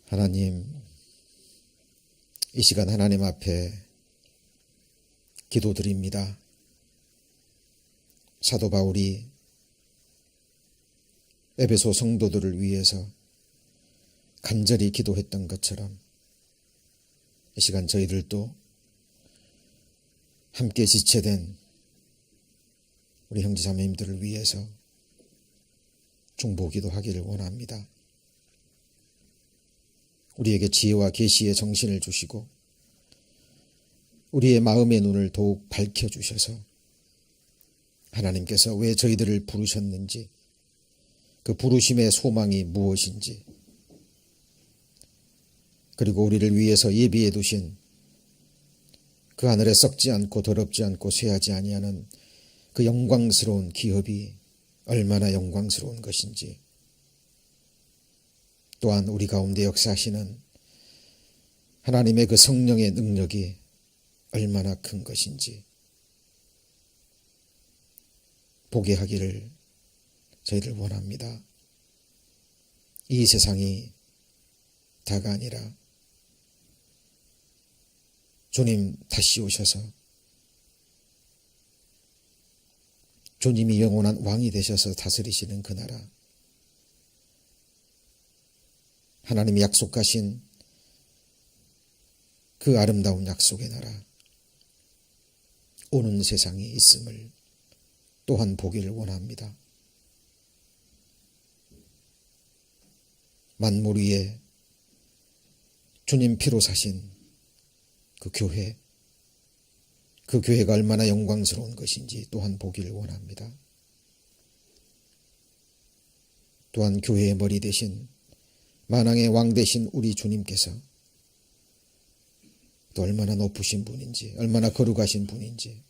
하나님, 이 시간 하나님 앞에 기도드립니다. 사도 바울이 에베소 성도들을 위해서 간절히 기도했던 것처럼 이 시간 저희들도 함께 지체된 우리 형제자매님들을 위해서 중보기도 하기를 원합니다. 우리에게 지혜와 계시의 정신을 주시고 우리의 마음의 눈을 더욱 밝혀주셔서 하나님께서 왜 저희들을 부르셨는지, 그 부르심의 소망이 무엇인지, 그리고 우리를 위해서 예비해 두신 그 하늘에 썩지 않고 더럽지 않고 쇠하지 아니하는 그 영광스러운 기업이 얼마나 영광스러운 것인지, 또한 우리 가운데 역사하시는 하나님의 그 성령의 능력이 얼마나 큰 것인지 보게 하기를 저희들 원합니다. 이 세상이 다가 아니라 주님 다시 오셔서 주님이 영원한 왕이 되셔서 다스리시는 그 나라, 하나님이 약속하신 그 아름다운 약속의 나라, 오는 세상이 있음을 또한 보기를 원합니다. 만물 위에 주님 피로 사신 그 교회, 그 교회가 얼마나 영광스러운 것인지 또한 보기를 원합니다. 또한 교회의 머리 되신 만왕의 왕 되신 우리 주님께서 또 얼마나 높으신 분인지, 얼마나 거룩하신 분인지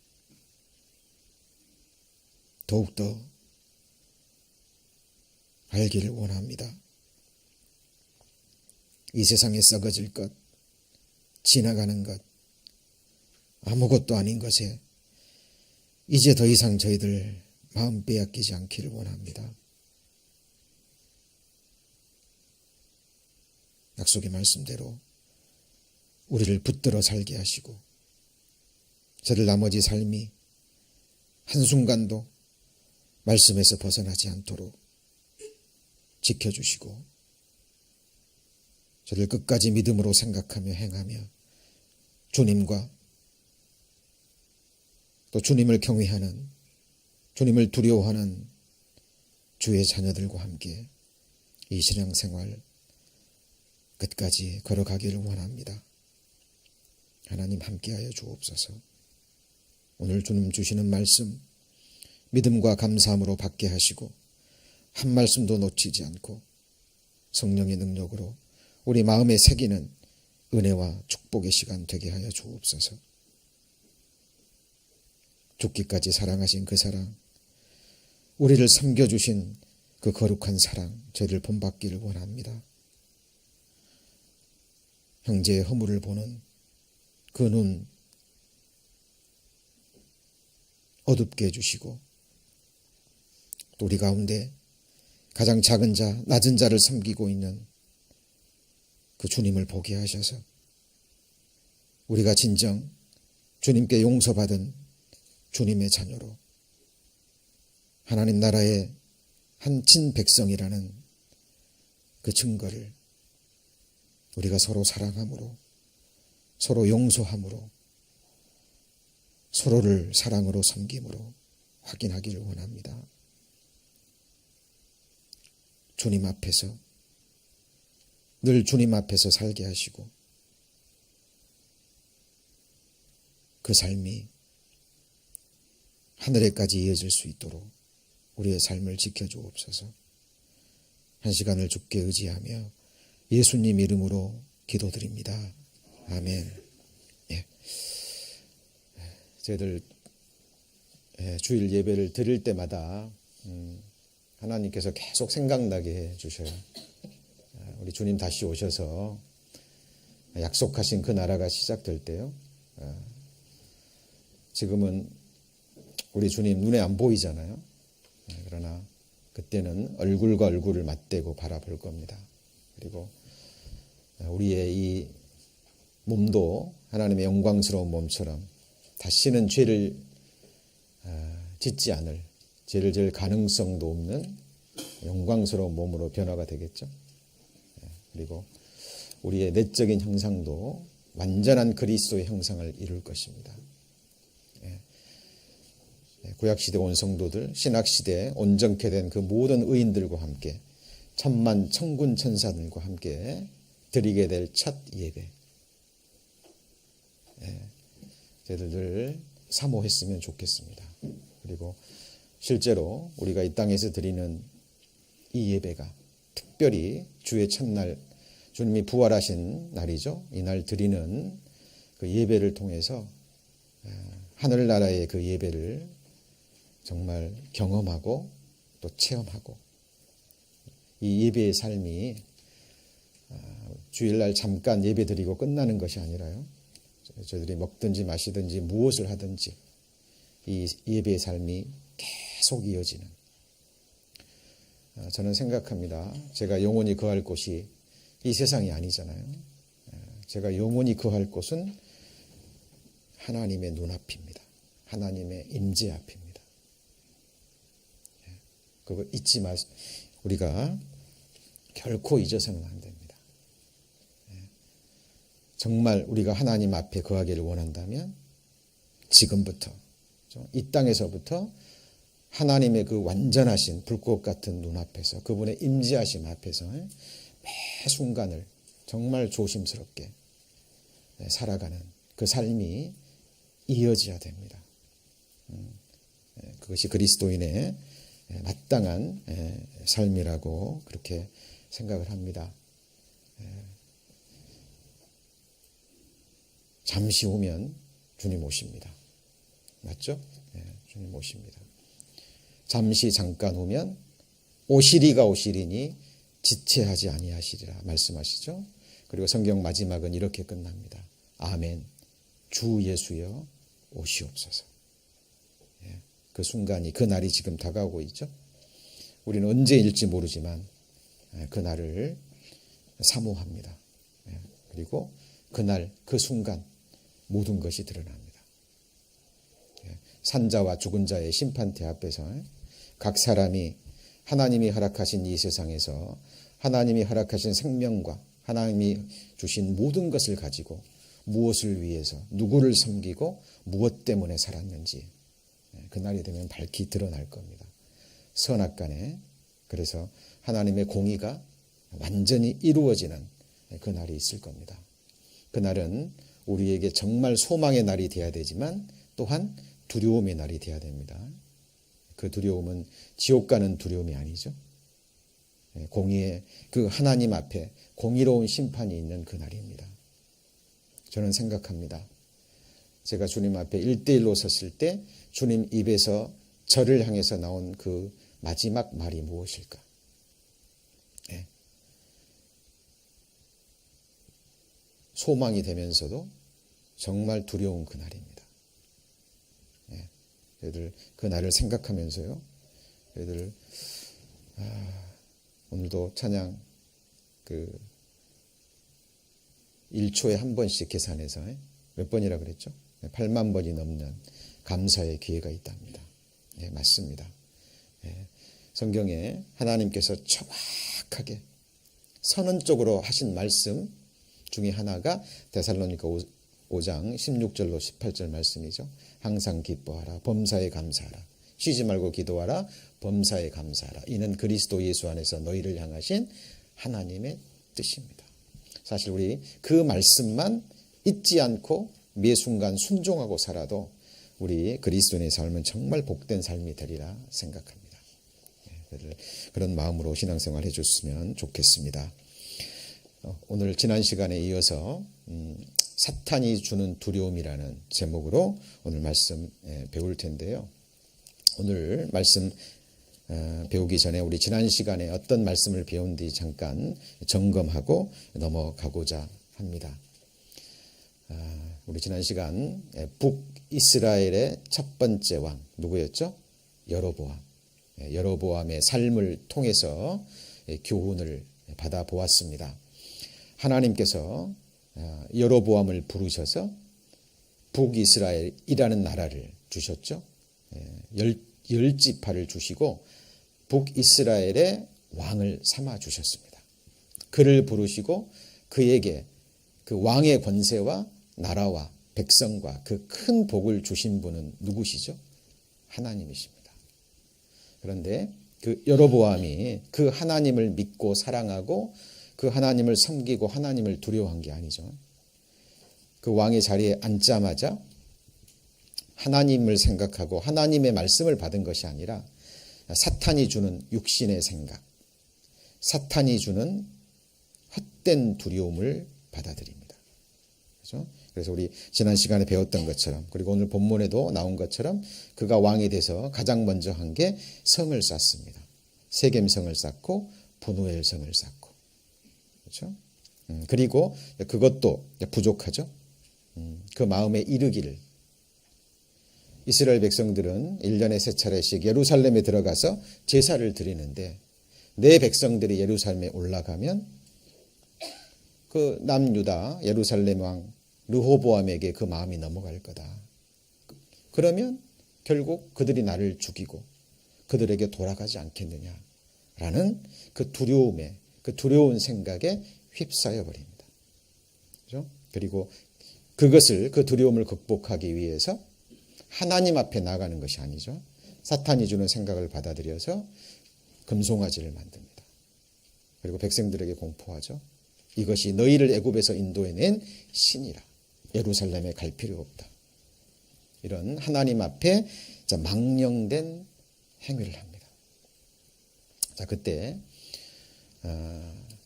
더욱더 알기를 원합니다. 이 세상에 썩어질 것, 지나가는 것, 아무것도 아닌 것에 이제 더 이상 저희들 마음 빼앗기지 않기를 원합니다. 약속의 말씀대로 우리를 붙들어 살게 하시고 저들 나머지 삶이 한순간도 말씀에서 벗어나지 않도록 지켜주시고 저를 끝까지 믿음으로 생각하며 행하며 주님과 또 주님을 경외하는, 주님을 두려워하는 주의 자녀들과 함께 이 신앙생활 끝까지 걸어가기를 원합니다. 하나님 함께하여 주옵소서. 오늘 주님 주시는 말씀 믿음과 감사함으로 받게 하시고 한 말씀도 놓치지 않고 성령의 능력으로 우리 마음에 새기는 은혜와 축복의 시간 되게 하여 주옵소서. 죽기까지 사랑하신 그 사랑, 우리를 섬겨주신 그 거룩한 사랑 저희를 본받기를 원합니다. 형제의 허물을 보는 그 눈 어둡게 해주시고 또 우리 가운데 가장 작은 자, 낮은 자를 섬기고 있는 그 주님을 보게 하셔서 우리가 진정 주님께 용서받은 주님의 자녀로 하나님 나라의 한 친백성이라는 그 증거를 우리가 서로 사랑함으로, 서로 용서함으로, 서로를 사랑으로 섬김으로 확인하기를 원합니다. 주님 앞에서, 늘 주님 앞에서 살게 하시고 그 삶이 하늘에까지 이어질 수 있도록 우리의 삶을 지켜주옵소서. 한 시간을 주께 의지하며 예수님 이름으로 기도드립니다. 아멘. 예. 저희들 주일 예배를 드릴 때마다 하나님께서 계속 생각나게 해주셔요. 우리 주님 다시 오셔서 약속하신 그 나라가 시작될 때요. 지금은 우리 주님 눈에 안 보이잖아요. 그러나 그때는 얼굴과 얼굴을 맞대고 바라볼 겁니다. 그리고 우리의 이 몸도 하나님의 영광스러운 몸처럼 다시는 죄를 짓지 않을, 죄를 지을 가능성도 없는 영광스러운 몸으로 변화가 되겠죠. 그리고 우리의 내적인 형상도 완전한 그리스도의 형상을 이룰 것입니다. 구약시대 온 성도들, 신약시대에 온전케 된 그 모든 의인들과 함께 천만 천군 천사들과 함께 드리게 될 첫 예배, 저희들 사모했으면 좋겠습니다. 그리고 실제로 우리가 이 땅에서 드리는 이 예배가 특별히 주의 첫날, 주님이 부활하신 날이죠. 이날 드리는 그 예배를 통해서 하늘나라의 그 예배를 정말 경험하고 또 체험하고, 이 예배의 삶이 주일날 잠깐 예배 드리고 끝나는 것이 아니라요, 저희들이 먹든지 마시든지 무엇을 하든지 이 예배의 삶이 계속 이어지는, 저는 생각합니다. 제가 영원히 거할 곳이 이 세상이 아니잖아요. 제가 영원히 거할 곳은 하나님의 눈앞입니다. 하나님의 임재 앞입니다. 그거 잊지 마세요. 우리가 결코 잊어서는 안 됩니다. 정말 우리가 하나님 앞에 거하기를 원한다면 지금부터, 이 땅에서부터 하나님의 그 완전하신 불꽃 같은 눈앞에서, 그분의 임재하심 앞에서 매 순간을 정말 조심스럽게 살아가는 그 삶이 이어져야 됩니다. 그것이 그리스도인의 마땅한 삶이라고 그렇게 생각을 합니다. 잠시 후면 주님 오십니다. 맞죠? 주님 오십니다. 잠시 잠깐 후면 오시리가 오시리니 지체하지 아니하시리라 말씀하시죠. 그리고 성경 마지막은 이렇게 끝납니다. 아멘. 주 예수여 오시옵소서. 그 순간이, 그 날이 지금 다가오고 있죠. 우리는 언제일지 모르지만 그 날을 사모합니다. 그리고 그날, 그 순간 모든 것이 드러납니다. 산자와 죽은 자의 심판대 앞에서 각 사람이 하나님이 허락하신 이 세상에서 하나님이 허락하신 생명과 하나님이 주신 모든 것을 가지고 무엇을 위해서, 누구를 섬기고 무엇 때문에 살았는지 그날이 되면 밝히 드러날 겁니다. 선악간에. 그래서 하나님의 공의가 완전히 이루어지는 그날이 있을 겁니다. 그날은 우리에게 정말 소망의 날이 되어야 되지만 또한 두려움의 날이 되어야 됩니다. 그 두려움은 지옥 가는 두려움이 아니죠. 공의의 그 하나님 앞에 공의로운 심판이 있는 그 날입니다. 저는 생각합니다. 제가 주님 앞에 1대1로 섰을 때 주님 입에서 저를 향해서 나온 그 마지막 말이 무엇일까? 소망이 되면서도 정말 두려운 그날입니다. 저희들 그 날을 생각하면서요, 저희들 오늘도 찬양 1초에 한 번씩 계산해서 몇 번이라 그랬죠? 8만 번이 넘는 감사의 기회가 있답니다. 맞습니다. 성경에 하나님께서 정확하게 선언적으로 하신 말씀 중에 하나가 데살로니가 5장 16절로 18절 말씀이죠. 항상 기뻐하라. 범사에 감사하라. 쉬지 말고 기도하라. 범사에 감사하라. 이는 그리스도 예수 안에서 너희를 향하신 하나님의 뜻입니다. 사실 우리 그 말씀만 잊지 않고 매 순간 순종하고 살아도 우리 그리스도인의 삶은 정말 복된 삶이 되리라 생각합니다. 그런 마음으로 신앙생활 해줬으면 좋겠습니다. 오늘 지난 시간에 이어서 사탄이 주는 두려움이라는 제목으로 오늘 말씀 배울 텐데요. 오늘 말씀 배우기 전에 우리 지난 시간에 어떤 말씀을 배운지 잠깐 점검하고 넘어가고자 합니다. 우리 지난 시간 북이스라엘의 첫 번째 왕 누구였죠? 여로보암. 여로보암의 삶을 통해서 교훈을 받아보았습니다. 하나님께서 여로보암을 부르셔서 북이스라엘이라는 나라를 주셨죠. 열 지파를 주시고 북이스라엘의 왕을 삼아 주셨습니다. 그를 부르시고 그에게 그 왕의 권세와 나라와 백성과 그 큰 복을 주신 분은 누구시죠? 하나님이십니다. 그런데 그 여로보암이 그 하나님을 믿고 사랑하고 그 하나님을 섬기고 하나님을 두려워한 게 아니죠. 그 왕의 자리에 앉자마자 하나님을 생각하고 하나님의 말씀을 받은 것이 아니라 사탄이 주는 육신의 생각, 사탄이 주는 헛된 두려움을 받아들입니다. 그렇죠? 그래서 우리 지난 시간에 배웠던 것처럼, 그리고 오늘 본문에도 나온 것처럼 그가 왕이 돼서 가장 먼저 한 게 성을 쌓습니다. 세겜성을 쌓고 브누엘 성을 쌓고, 그렇죠? 그리고 그것도 부족하죠. 그 마음에 이르기를, 이스라엘 백성들은 1년에 3차례씩 예루살렘에 들어가서 제사를 드리는데 내 백성들이 예루살렘에 올라가면 그 남유다 예루살렘 왕 르호보암에게 그 마음이 넘어갈 거다. 그러면 결국 그들이 나를 죽이고 그들에게 돌아가지 않겠느냐라는 그 두려움에, 그 두려운 생각에 휩싸여 버립니다. 그렇죠? 그리고 그것을, 그 두려움을 극복하기 위해서 하나님 앞에 나가는 것이 아니죠. 사탄이 주는 생각을 받아들여서 금송아지를 만듭니다. 그리고 백성들에게 공포하죠. 이것이 너희를 애굽에서 인도해낸 신이라. 예루살렘에 갈 필요 없다. 이런 하나님 앞에 망령된 행위를 합니다. 자, 그때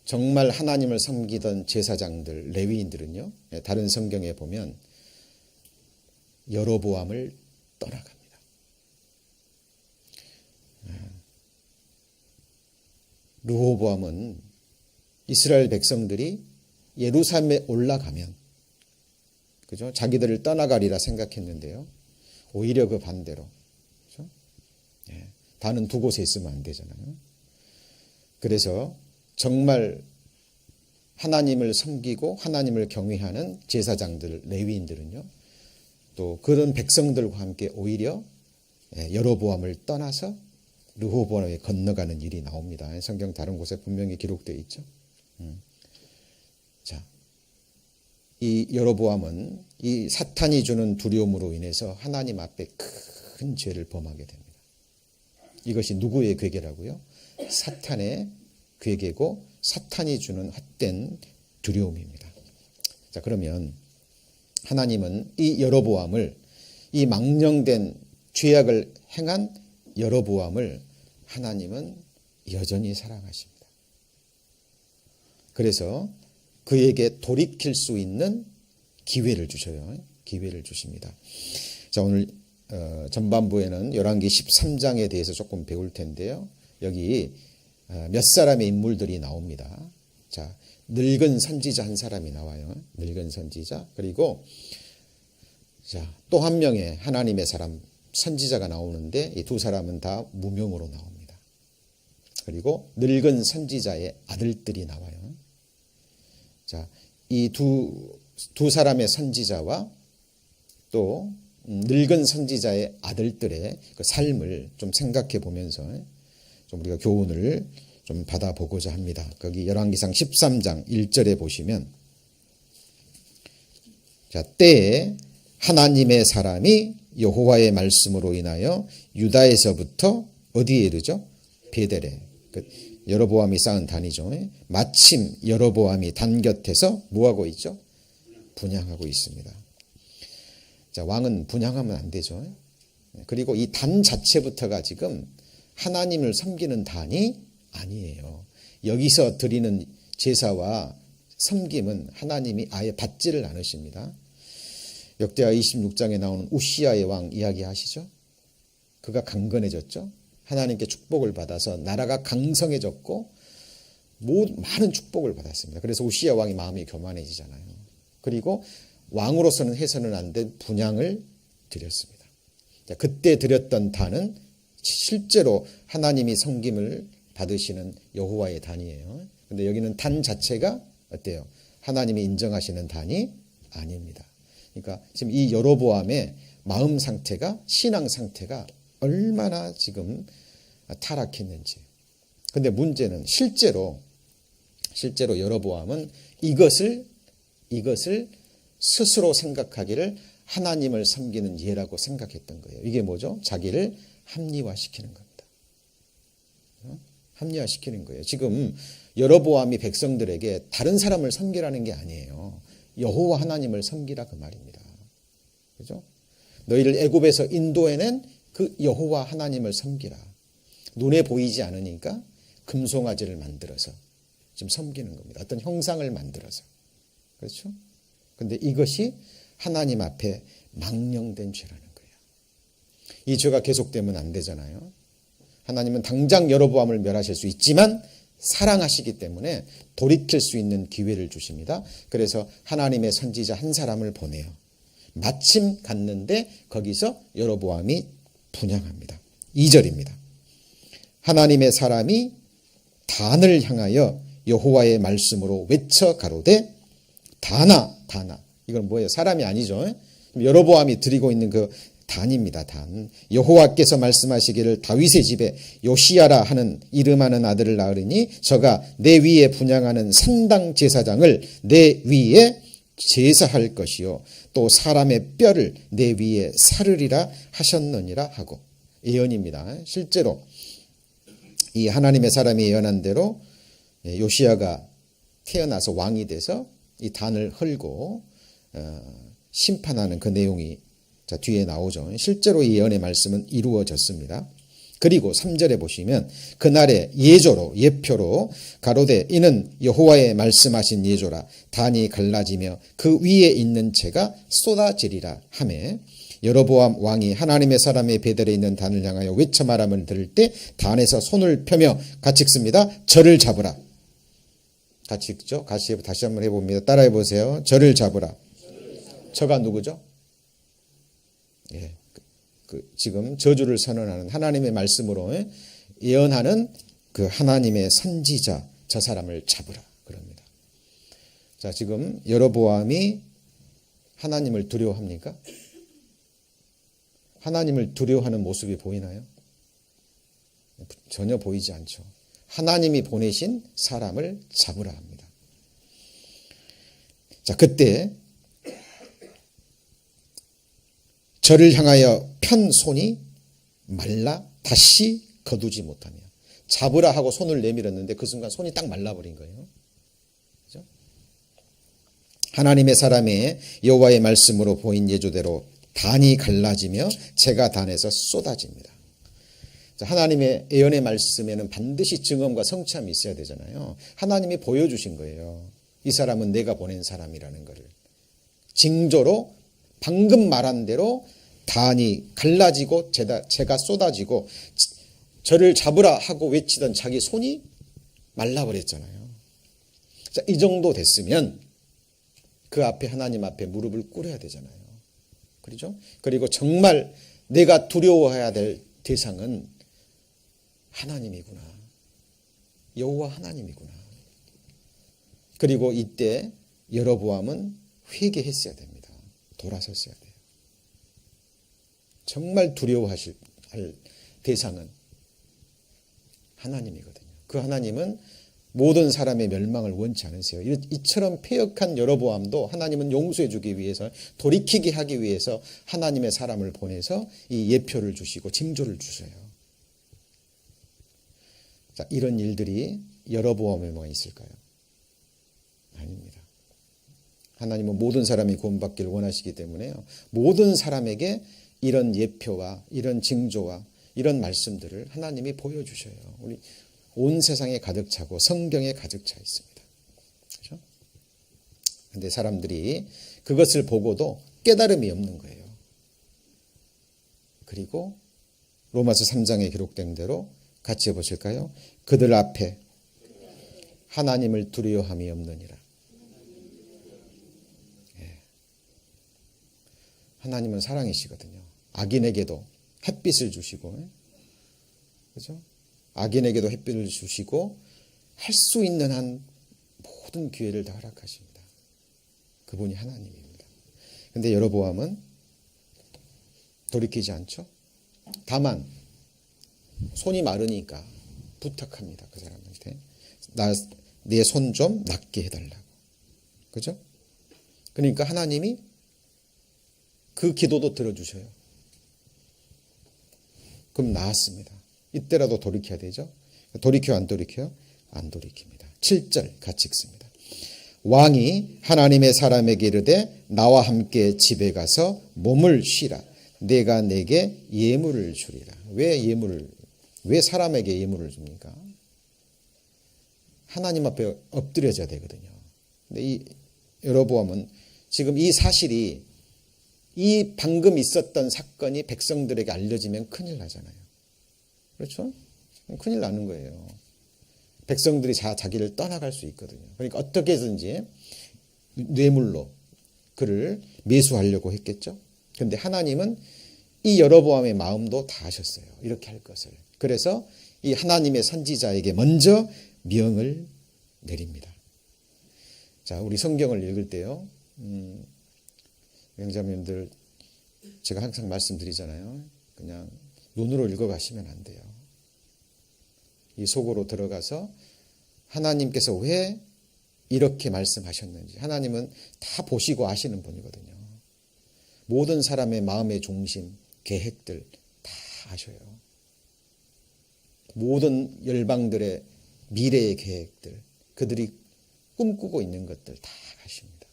정말 하나님을 섬기던 제사장들, 레위인들은요, 다른 성경에 보면 여로보암을 떠나갑니다. 르호보암은 이스라엘 백성들이 예루살렘에 올라가면, 그죠? 자기들을 떠나가리라 생각했는데요. 오히려 그 반대로, 그죠? 다는 두 곳에 있으면 안 되잖아요. 그래서 정말 하나님을 섬기고 하나님을 경외하는 제사장들, 레위인들은요, 또 그런 백성들과 함께 오히려 여로보암을 떠나서 르호보암에 건너가는 일이 나옵니다. 성경 다른 곳에 분명히 기록되어 있죠. 자, 이 여로보암은 이 사탄이 주는 두려움으로 인해서 하나님 앞에 큰 죄를 범하게 됩니다. 이것이 누구의 괴계라고요? 사탄의 괴계고 사탄이 주는 헛된 두려움입니다. 자, 그러면 하나님은 이 여로보암을, 이 망령된 죄악을 행한 여로보암을 하나님은 여전히 사랑하십니다. 그래서 그에게 돌이킬 수 있는 기회를 주셔요. 기회를 주십니다. 자, 오늘 전반부에는 열왕기 13장에 대해서 조금 배울 텐데요. 여기 몇 사람의 인물들이 나옵니다. 자, 늙은 선지자 한 사람이 나와요. 늙은 선지자. 그리고 자, 또 한 명의 하나님의 사람, 선지자가 나오는데 이 두 사람은 다 무명으로 나옵니다. 그리고 늙은 선지자의 아들들이 나와요. 자, 이 두 사람의 선지자와 또 늙은 선지자의 아들들의 그 삶을 좀 생각해 보면서 좀 우리가 교훈을 좀 받아보고자 합니다. 거기 열왕기상 13장 1절에 보시면, 자, 때에 하나님의 사람이 여호와의 말씀으로 인하여 유다에서부터 어디에 이르죠? 베델에. 여로보암이 쌓은 단이죠. 마침 여로보암이 단 곁에서 뭐하고 있죠? 분향하고 있습니다. 자, 왕은 분향하면 안 되죠. 그리고 이 단 자체부터가 지금 하나님을 섬기는 단이 아니에요. 여기서 드리는 제사와 섬김은 하나님이 아예 받지를 않으십니다. 역대하 26장에 나오는 우시야의 왕 이야기 아시죠? 그가 강건해졌죠. 하나님께 축복을 받아서 나라가 강성해졌고 많은 축복을 받았습니다. 그래서 우시야 왕이 마음이 교만해지잖아요. 그리고 왕으로서는 해서는 안 된 분향을 드렸습니다. 자, 그때 드렸던 단은 실제로 하나님이 섬김을 받으시는 여호와의 단이에요. 그런데 여기는 단 자체가 어때요? 하나님이 인정하시는 단이 아닙니다. 그러니까 지금 이 여로보암의 마음 상태가, 신앙 상태가 얼마나 지금 타락했는지. 근데 문제는 실제로 여로보암은 이것을 스스로 생각하기를 하나님을 섬기는 예라고 생각했던 거예요. 이게 뭐죠? 자기를 합리화시키는 겁니다. 합리화시키는 거예요. 지금 여로보암이 백성들에게 다른 사람을 섬기라는 게 아니에요. 여호와 하나님을 섬기라 그 말입니다. 그죠? 너희를 애굽에서 인도해낸 그 여호와 하나님을 섬기라. 눈에 보이지 않으니까 금송아지를 만들어서 지금 섬기는 겁니다. 어떤 형상을 만들어서. 그렇죠? 근데 이것이 하나님 앞에 망령된 죄라는 거예요. 이 죄가 계속되면 안 되잖아요. 하나님은 당장 여로보암을 멸하실 수 있지만 사랑하시기 때문에 돌이킬 수 있는 기회를 주십니다. 그래서 하나님의 선지자 한 사람을 보내요. 마침 갔는데 거기서 여로보암이 분향합니다. 2절입니다. 하나님의 사람이 단을 향하여 여호와의 말씀으로 외쳐 가로되 다나. 이건 뭐예요? 사람이 아니죠. 여로보암이 드리고 있는 그 단입니다. 단. 여호와께서 말씀하시기를 다윗의 집에 요시야라 하는 이름하는 아들을 낳으리니 저가 내 위에 분향하는 산당 제사장을 내 위에 제사할 것이요 또 사람의 뼈를 내 위에 사르리라 하셨느니라 하고. 예언입니다. 실제로 이 하나님의 사람이 예언한 대로 요시야가 태어나서 왕이 돼서 이 단을 헐고 심판하는 그 내용이 뒤에 나오죠. 실제로 이 예언의 말씀은 이루어졌습니다. 그리고 3절에 보시면 그날의 예표로 가로되 이는 여호와의 말씀하신 예조라 단이 갈라지며 그 위에 있는 채가 쏟아지리라 하매 여로보암 왕이 하나님의 사람의 베델에 있는 단을 향하여 외쳐 말함을 들을 때 단에서 손을 펴며 같이 읽습니다. 저를 잡으라. 같이 읽죠. 다시 한번 해봅니다. 따라해 보세요. 저를 잡으라. 저가 누구죠? 예, 지금 저주를 선언하는 하나님의 말씀으로 예언하는 그 하나님의 선지자 저 사람을 잡으라 그럽니다. 자, 지금 여로보암이 하나님을 두려워합니까? 하나님을 두려워하는 모습이 보이나요? 전혀 보이지 않죠. 하나님이 보내신 사람을 잡으라 합니다. 자, 그때 저를 향하여 편 손이 말라 다시 거두지 못하며 잡으라 하고 손을 내밀었는데 그 순간 손이 딱 말라버린 거예요. 그죠? 하나님의 사람의 여호와의 말씀으로 보인 예조대로 단이 갈라지며 채가 단에서 쏟아집니다. 하나님의 예언의 말씀에는 반드시 증언과 성취함이 있어야 되잖아요. 하나님이 보여주신 거예요. 이 사람은 내가 보낸 사람이라는 것을. 징조로 방금 말한 대로 단이 갈라지고 채가 쏟아지고 저를 잡으라 하고 외치던 자기 손이 말라버렸잖아요. 자, 이 정도 됐으면 그 앞에 하나님 앞에 무릎을 꿇어야 되잖아요. 그렇죠? 그리고 정말 내가 두려워해야 될 대상은 하나님이구나. 여호와 하나님이구나. 그리고 이때 여로보암은 회개했어야 됩니다. 돌아섰어야 돼요. 정말 두려워하실 대상은 하나님이거든요. 그 하나님은 모든 사람의 멸망을 원치 않으세요. 이처럼 패역한 여로보암도 하나님은 용서해 주기 위해서 돌이키게 하기 위해서 하나님의 사람을 보내서 이 예표를 주시고 징조를 주셔요. 자, 이런 일들이 여로보암에만 있을까요? 아닙니다. 하나님은 모든 사람이 구원받기를 원하시기 때문에요. 모든 사람에게 이런 예표와 이런 징조와 이런 말씀들을 하나님이 보여주셔요. 우리 온 세상에 가득 차고 성경에 가득 차 있습니다. 그렇죠? 근데 사람들이 그것을 보고도 깨달음이 없는 거예요. 그리고 로마서 3장에 기록된 대로 같이 해보실까요? 그들 앞에 하나님을 두려워함이 없느니라. 예. 하나님은 사랑이시거든요. 악인에게도 햇빛을 주시고, 그렇죠? 악인에게도 햇빛을 주시고 할 수 있는 한 모든 기회를 다 허락하십니다. 그분이 하나님입니다. 그런데 여로보암은 돌이키지 않죠. 다만 손이 마르니까 부탁합니다. 그 사람한테 내 손 좀 낫게 해달라고. 그죠? 그러니까 하나님이 그 기도도 들어주셔요. 그럼 나았습니다. 이때라도 돌이켜야 되죠. 돌이켜 안 돌이켜요? 안 돌이킵니다. 7절 같이 읽습니다. 왕이 하나님의 사람에게 이르되 나와 함께 집에 가서 몸을 쉬라. 내가 내게 예물을 주리라. 왜 사람에게 예물을 줍니까? 하나님 앞에 엎드려져야 되거든요. 근데 이 여로보암은 지금 이 사실이 이 방금 있었던 사건이 백성들에게 알려지면 큰일 나잖아요. 그렇죠? 큰일 나는 거예요. 백성들이 자기를 떠나갈 수 있거든요. 그러니까 어떻게 해서든지 뇌물로 그를 매수하려고 했겠죠. 그런데 하나님은 이 여로보암의 마음도 다 아셨어요. 이렇게 할 것을. 그래서 이 하나님의 선지자에게 먼저 명을 내립니다. 자, 우리 성경을 읽을 때요. 영자님들 제가 항상 말씀드리잖아요. 그냥 눈으로 읽어가시면 안 돼요. 이 속으로 들어가서 하나님께서 왜 이렇게 말씀하셨는지 하나님은 다 보시고 아시는 분이거든요. 모든 사람의 마음의 중심, 계획들 다 아셔요. 모든 열방들의 미래의 계획들, 그들이 꿈꾸고 있는 것들 다 아십니다.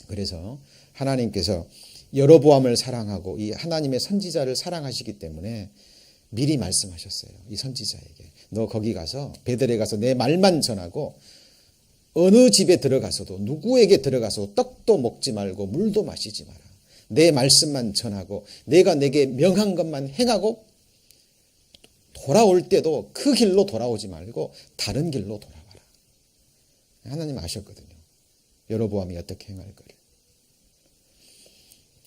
그래서 하나님께서 여로보암을 사랑하고 이 하나님의 선지자를 사랑하시기 때문에 미리 말씀하셨어요. 이 선지자에게. 너 거기 가서 베들에 가서 내 말만 전하고 어느 집에 들어가서도 누구에게 들어가서 떡도 먹지 말고 물도 마시지 마라. 내 말씀만 전하고 내가 내게 명한 것만 행하고 돌아올 때도 그 길로 돌아오지 말고 다른 길로 돌아와라. 하나님 아셨거든요. 여로보암이 어떻게 행할 거를.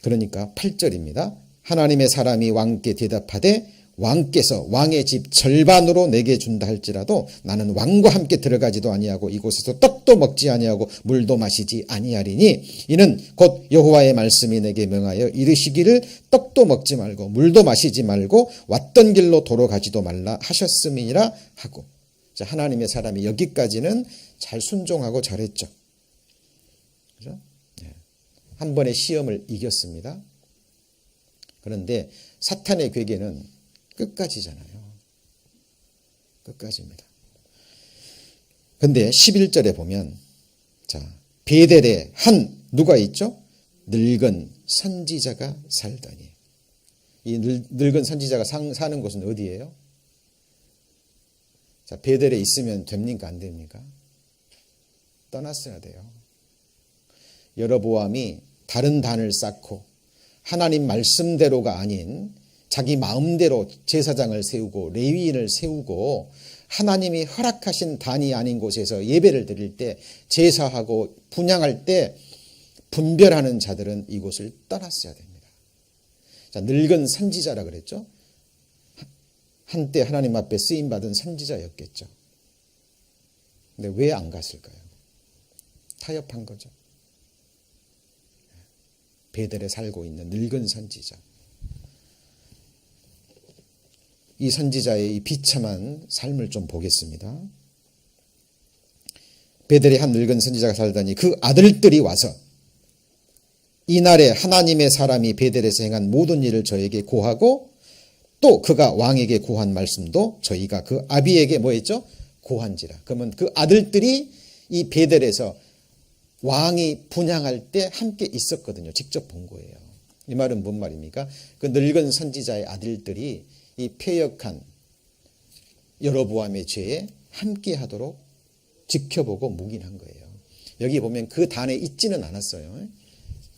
그러니까 8절입니다. 하나님의 사람이 왕께 대답하되 왕께서 왕의 집 절반으로 내게 준다 할지라도 나는 왕과 함께 들어가지도 아니하고 이곳에서 떡도 먹지 아니하고 물도 마시지 아니하리니 이는 곧 여호와의 말씀이 내게 명하여 이르시기를 떡도 먹지 말고 물도 마시지 말고 왔던 길로 돌아가지도 말라 하셨음이니라 하고. 자, 하나님의 사람이 여기까지는 잘 순종하고 잘했죠. 그죠? 한 번의 시험을 이겼습니다. 그런데 사탄의 괴계는 끝까지잖아요. 끝까지입니다. 근데 11절에 보면 자, 베델에 누가 있죠? 늙은 선지자가 살더니. 이 늙은 선지자가 사는 곳은 어디예요? 자, 베델에 있으면 됩니까? 안 됩니까? 떠났어야 돼요. 여로보암이 다른 단을 쌓고 하나님 말씀대로가 아닌 자기 마음대로 제사장을 세우고 레위인을 세우고 하나님이 허락하신 단이 아닌 곳에서 예배를 드릴 때 제사하고 분향할 때 분별하는 자들은 이곳을 떠났어야 됩니다. 자, 늙은 선지자라 그랬죠. 한때 하나님 앞에 쓰임받은 선지자였겠죠. 근데 왜 안 갔을까요? 타협한 거죠. 베델에 살고 있는 늙은 선지자. 이 선지자의 이 비참한 삶을 좀 보겠습니다. 베델에 한 늙은 선지자가 살더니 그 아들들이 와서 이날에 하나님의 사람이 베델에서 행한 모든 일을 저에게 고하고 또 그가 왕에게 고한 말씀도 저희가 그 아비에게 뭐 했죠? 고한지라. 그러면 그 아들들이 이 베델에서 왕이 분향할 때 함께 있었거든요. 직접 본 거예요. 이 말은 뭔 말입니까? 그 늙은 선지자의 아들들이 이 패역한 여로보암의 죄에 함께 하도록 지켜보고 묵인한 거예요. 여기 보면 그 단에 있지는 않았어요.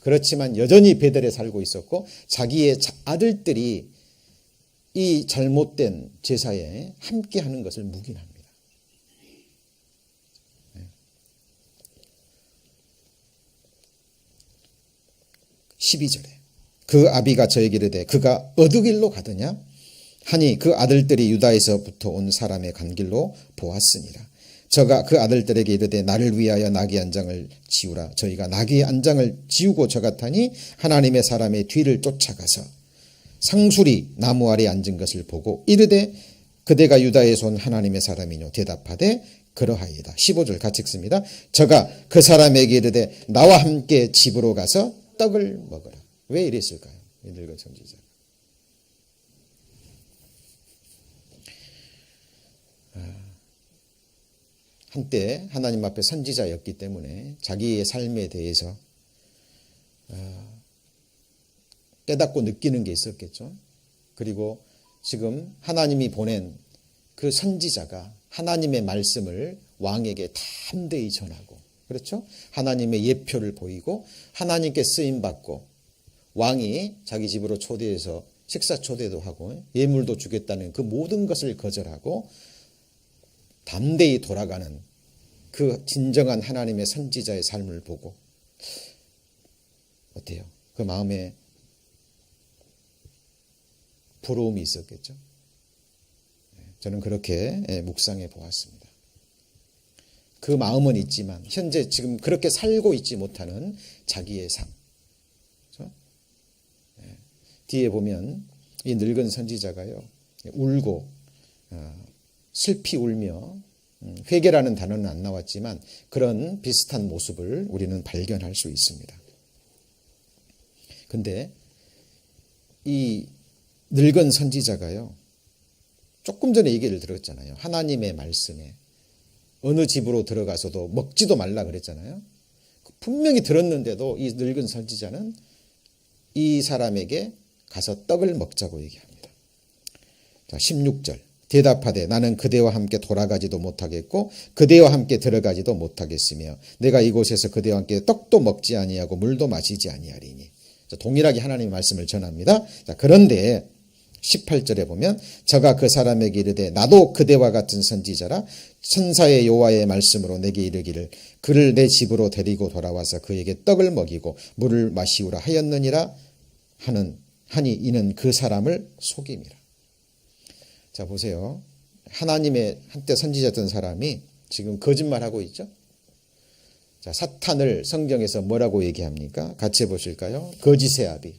그렇지만 여전히 베델에 살고 있었고 자기의 아들들이 이 잘못된 제사에 함께 하는 것을 묵인합니다. 12절에 그 아비가 저에게 이르되 그가 어느 길로 가더냐 하니 그 아들들이 유다에서부터 온 사람의 간 길로 보았으니라. 저가 그 아들들에게 이르되 나를 위하여 나귀 한 장을 지우라. 저희가 나귀 한 장을 지우고 저같하니 하나님의 사람의 뒤를 쫓아가서 상수리 나무 아래 앉은 것을 보고 이르되 그대가 유다에서 온 하나님의 사람이뇨. 대답하되 그러하이다. 15절 같이 읽습니다. 저가 그 사람에게 이르되 나와 함께 집으로 가서 떡을 먹으라. 왜 이랬을까요? 이 늙은 선지자. 한때 하나님 앞에 선지자였기 때문에 자기의 삶에 대해서 깨닫고 느끼는 게 있었겠죠. 그리고 지금 하나님이 보낸 그 선지자가 하나님의 말씀을 왕에게 담대히 전하고, 그렇죠? 하나님의 예표를 보이고 하나님께 쓰임받고 왕이 자기 집으로 초대해서 식사 초대도 하고 예물도 주겠다는 그 모든 것을 거절하고 담대히 돌아가는 그 진정한 하나님의 선지자의 삶을 보고 어때요? 그 마음에 부러움이 있었겠죠. 저는 그렇게 묵상해 보았습니다. 그 마음은 있지만 현재 지금 그렇게 살고 있지 못하는 자기의 삶. 그렇죠? 뒤에 보면 이 늙은 선지자가요, 울고 슬피 울며, 회개라는 단어는 안 나왔지만 그런 비슷한 모습을 우리는 발견할 수 있습니다. 근데 이 늙은 선지자가요, 조금 전에 얘기를 들었잖아요. 하나님의 말씀에 어느 집으로 들어가서도 먹지도 말라 그랬잖아요. 분명히 들었는데도 이 늙은 선지자는 이 사람에게 가서 떡을 먹자고 얘기합니다. 자, 16절. 대답하되 나는 그대와 함께 돌아가지도 못하겠고 그대와 함께 들어가지도 못하겠으며 내가 이곳에서 그대와 함께 떡도 먹지 아니하고 물도 마시지 아니하리니. 자, 동일하게 하나님의 말씀을 전합니다. 자, 그런데 18절에 보면 저가 그 사람에게 이르되 나도 그대와 같은 선지자라 천사의 여호와의 말씀으로 내게 이르기를 그를 내 집으로 데리고 돌아와서 그에게 떡을 먹이고 물을 마시우라 하였느니라 하니 이는 그 사람을 속임이라. 자, 보세요. 하나님의 한때 선지자였던 사람이 지금 거짓말하고 있죠. 자, 사탄을 성경에서 뭐라고 얘기합니까? 같이 보실까요? 거짓의 아비.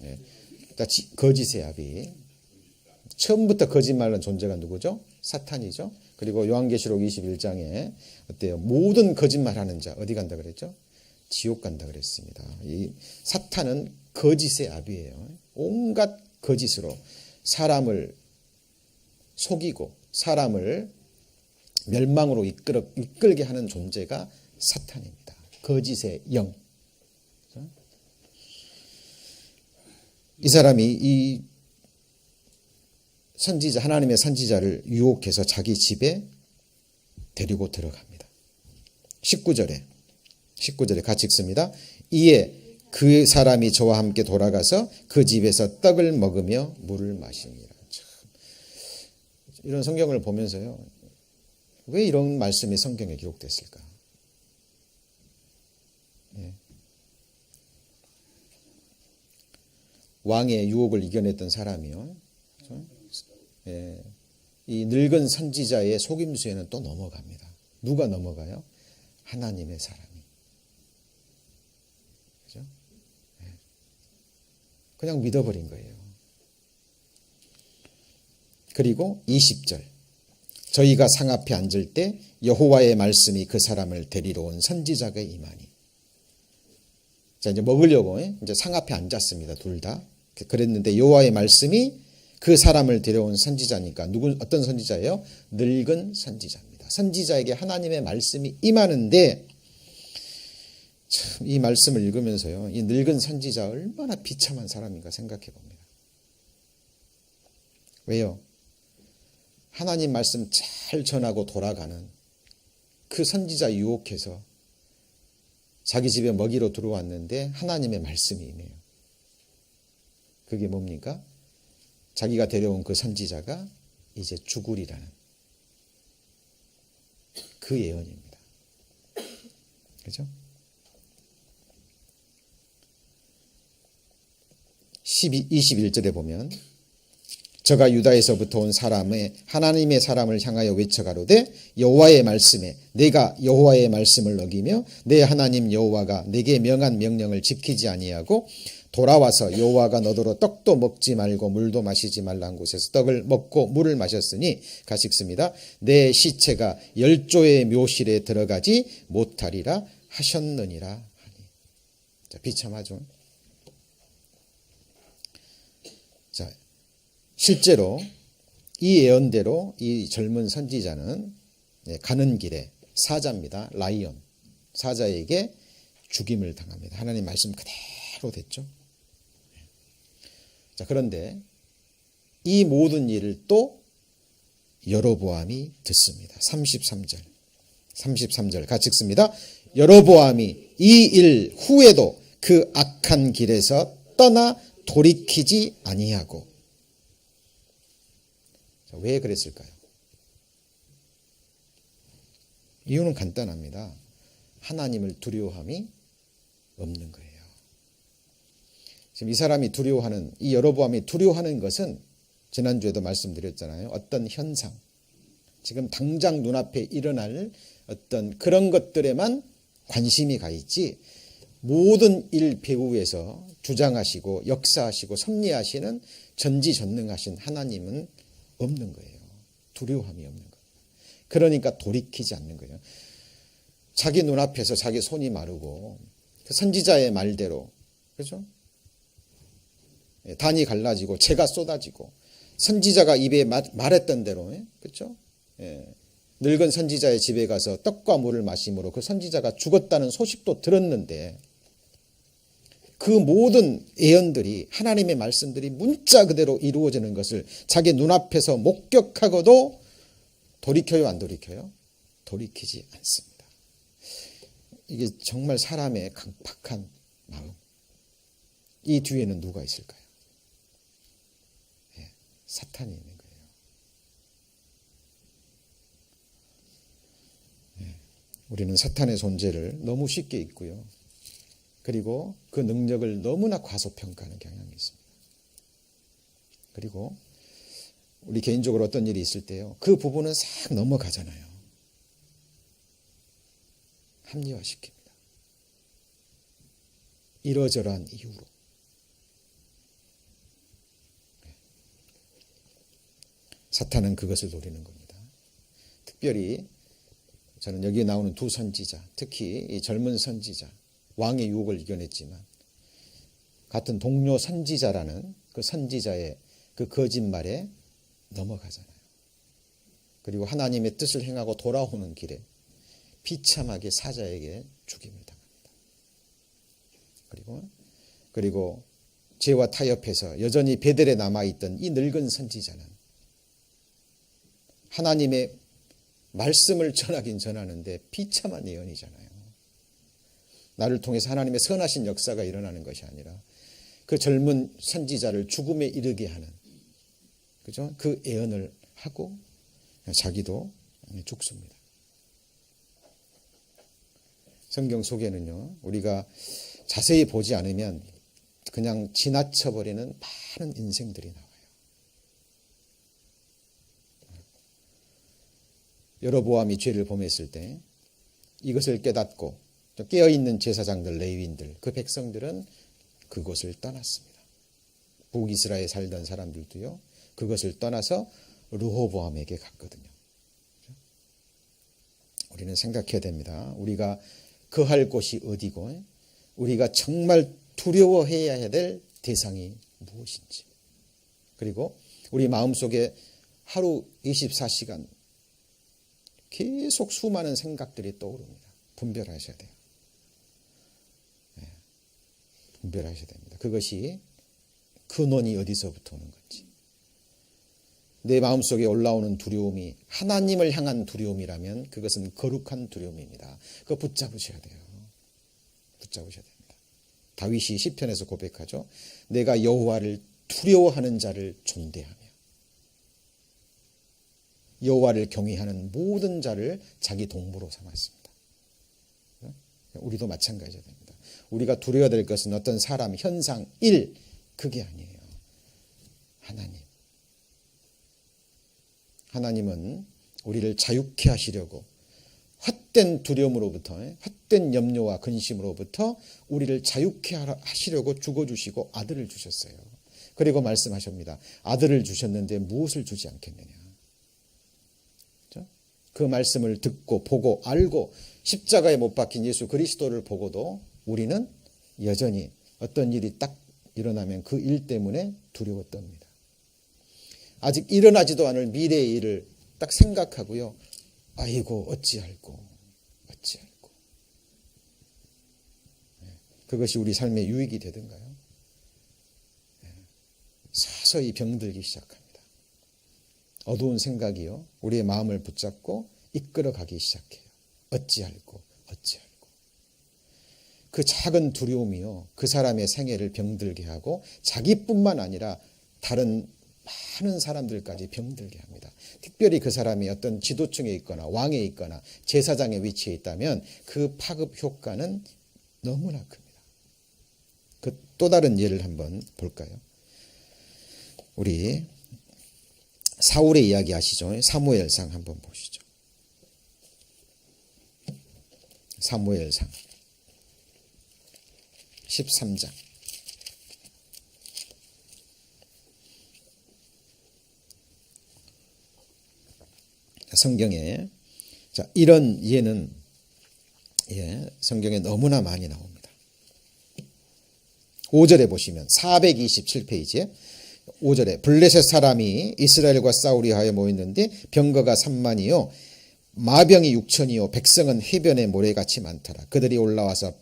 네. 거짓의 아비. 처음부터 거짓말은 존재가 누구죠? 사탄이죠. 그리고 요한계시록 21장에 어때요? 모든 거짓말하는 자 어디 간다 그랬죠? 지옥 간다 그랬습니다. 이 사탄은 거짓의 아비예요. 온갖 거짓으로 사람을 속이고 사람을 멸망으로 이끌게 하는 존재가 사탄입니다. 거짓의 영. 이 사람이 이 선지자, 하나님의 선지자를 유혹해서 자기 집에 데리고 들어갑니다. 19절에 같이 읽습니다. 이에 그 사람이 저와 함께 돌아가서 그 집에서 떡을 먹으며 물을 마시니라. 참, 이런 성경을 보면서요, 왜 이런 말씀이 성경에 기록됐을까? 예. 왕의 유혹을 이겨냈던 사람이요, 예. 이 늙은 선지자의 속임수에는 또 넘어갑니다. 누가 넘어가요? 하나님의 사람이. 그죠? 예. 그냥 믿어버린 거예요. 그리고 20절. 저희가 상 앞에 앉을 때 여호와의 말씀이 그 사람을 데리러 온 선지자가 임하니. 자, 이제 먹으려고 이제 상 앞에 앉았습니다. 둘 다. 그랬는데 여호와의 말씀이 그 사람을 데려온 선지자니까 어떤 선지자예요? 늙은 선지자입니다. 선지자에게 하나님의 말씀이 임하는데 참, 이 말씀을 읽으면서요, 이 늙은 선지자 얼마나 비참한 사람인가 생각해 봅니다. 왜요? 하나님 말씀 잘 전하고 돌아가는 그 선지자 유혹해서 자기 집에 먹이로 들어왔는데 하나님의 말씀이 임해요. 그게 뭡니까? 자기가 데려온 그 선지자가 이제 죽으리라는 그 예언입니다. 그죠? 21절에 보면 저가 유다에서부터 온 사람의 하나님의 사람을 향하여 외쳐가로되 여호와의 말씀에 내가 여호와의 말씀을 어기며 내 하나님 여호와가 내게 명한 명령을 지키지 아니하고 돌아와서 여호와가 너더러 떡도 먹지 말고 물도 마시지 말란 곳에서 떡을 먹고 물을 마셨으니 같이 읽습니다. 내 시체가 열조의 묘실에 들어가지 못하리라 하셨느니라 하니. 자, 비참하죠. 자, 실제로 이 예언대로 이 젊은 선지자는 가는 길에 사자입니다. 라이온 사자에게 죽임을 당합니다. 하나님 말씀 그대로 됐죠. 자, 그런데 이 모든 일을 또 여로보암이 듣습니다. 33절 같이 읽습니다. 여로보암이 이 일 후에도 그 악한 길에서 떠나 돌이키지 아니하고. 자, 왜 그랬을까요? 이유는 간단합니다. 하나님을 두려워함이 없는 거예요. 지금 이 사람이 두려워하는, 이 여로보암이 두려워하는 것은 지난주에도 말씀드렸잖아요. 어떤 현상, 지금 당장 눈앞에 일어날 어떤 그런 것들에만 관심이 가 있지 모든 일 배후에서 주장하시고 역사하시고 섭리하시는 전지전능하신 하나님은 없는 거예요. 두려움이 없는 거예요. 그러니까 돌이키지 않는 거예요. 자기 눈앞에서 자기 손이 마르고 그 선지자의 말대로, 그렇죠? 단이 갈라지고 재가 쏟아지고 선지자가 입에 말했던 대로, 그렇죠? 늙은 선지자의 집에 가서 떡과 물을 마심으로 그 선지자가 죽었다는 소식도 들었는데 그 모든 예언들이, 하나님의 말씀들이 문자 그대로 이루어지는 것을 자기 눈앞에서 목격하고도 돌이켜요, 안 돌이켜요? 돌이키지 않습니다. 이게 정말 사람의 강팍한 마음. 이 뒤에는 누가 있을까요? 사탄이 있는 거예요. 우리는 사탄의 존재를 너무 쉽게 잊고요. 그리고 그 능력을 너무나 과소평가하는 경향이 있습니다. 그리고 우리 개인적으로 어떤 일이 있을 때요, 그 부분은 싹 넘어가잖아요. 합리화시킵니다. 이러저러한 이유로. 사탄은 그것을 노리는 겁니다. 특별히 저는 여기에 나오는 두 선지자, 특히 이 젊은 선지자, 왕의 유혹을 이겨냈지만 같은 동료 선지자라는 그 선지자의 그 거짓말에 넘어가잖아요. 그리고 하나님의 뜻을 행하고 돌아오는 길에 비참하게 사자에게 죽임을 당합니다. 그리고 죄와 타협해서 여전히 베델에 남아있던 이 늙은 선지자는 하나님의 말씀을 전하긴 전하는데 비참한 예언이잖아요. 나를 통해서 하나님의 선하신 역사가 일어나는 것이 아니라 그 젊은 선지자를 죽음에 이르게 하는, 그죠? 그 예언을 하고 자기도 죽습니다. 성경 속에는요, 우리가 자세히 보지 않으면 그냥 지나쳐버리는 많은 인생들이 나와요. 여로보암이 죄를 범했을 때 이것을 깨닫고 깨어있는 제사장들, 레위인들, 그 백성들은 그곳을 떠났습니다. 북이스라엘에 살던 사람들도요, 그것을 떠나서 르호보암에게 갔거든요. 우리는 생각해야 됩니다. 우리가 거할 곳이 어디고 우리가 정말 두려워해야 될 대상이 무엇인지, 그리고 우리 마음속에 하루 24시간 계속 수많은 생각들이 떠오릅니다. 분별하셔야 돼요. 분별하셔야 됩니다. 그것이 근원이 어디서부터 오는 건지. 내 마음속에 올라오는 두려움이 하나님을 향한 두려움이라면 그것은 거룩한 두려움입니다. 그거 붙잡으셔야 돼요. 붙잡으셔야 됩니다. 다윗이 시편에서 고백하죠. 내가 여호와를 두려워하는 자를 존대하며 여호와를 경외하는 모든 자를 자기 동무로 삼았습니다. 우리도 마찬가지가 됩니다. 우리가 두려워야 될 것은 어떤 사람, 현상, 일, 그게 아니에요. 하나님. 하나님은 우리를 자유케 하시려고 헛된 두려움으로부터, 헛된 염려와 근심으로부터 우리를 자유케 하시려고 죽어주시고 아들을 주셨어요. 그리고 말씀하십니다. 아들을 주셨는데 무엇을 주지 않겠느냐. 그 말씀을 듣고 보고 알고 십자가에 못 박힌 예수 그리스도를 보고도 우리는 여전히 어떤 일이 딱 일어나면 그 일 때문에 두려워 떱니다. 아직 일어나지도 않을 미래의 일을 딱 생각하고요. 아이고 어찌할꼬. 그것이 우리 삶의 유익이 되던가요? 서서히 병들기 시작합니다. 어두운 생각이요 우리의 마음을 붙잡고 이끌어가기 시작해요. 어찌할꼬. 그 작은 두려움이요 그 사람의 생애를 병들게 하고 자기뿐만 아니라 다른 많은 사람들까지 병들게 합니다. 특별히 그 사람이 어떤 지도층에 있거나 왕에 있거나 제사장의 위치에 있다면 그 파급 효과는 너무나 큽니다. 그 또 다른 예를 한번 볼까요? 우리 사울의 이야기 아시죠? 사무엘상 한번 보시죠. 사무엘상 13장. 성경에 이런 예는 성경에 너무나 많이 나옵니다. 5절에 보시면 427페이지에 5절에 블레셋 사람이 이스라엘과 싸우려 하여 모였는데 병거가 3만이요 마병이 6천이요 백성은 해변의 모래같이 많더라. 그들이 올라와서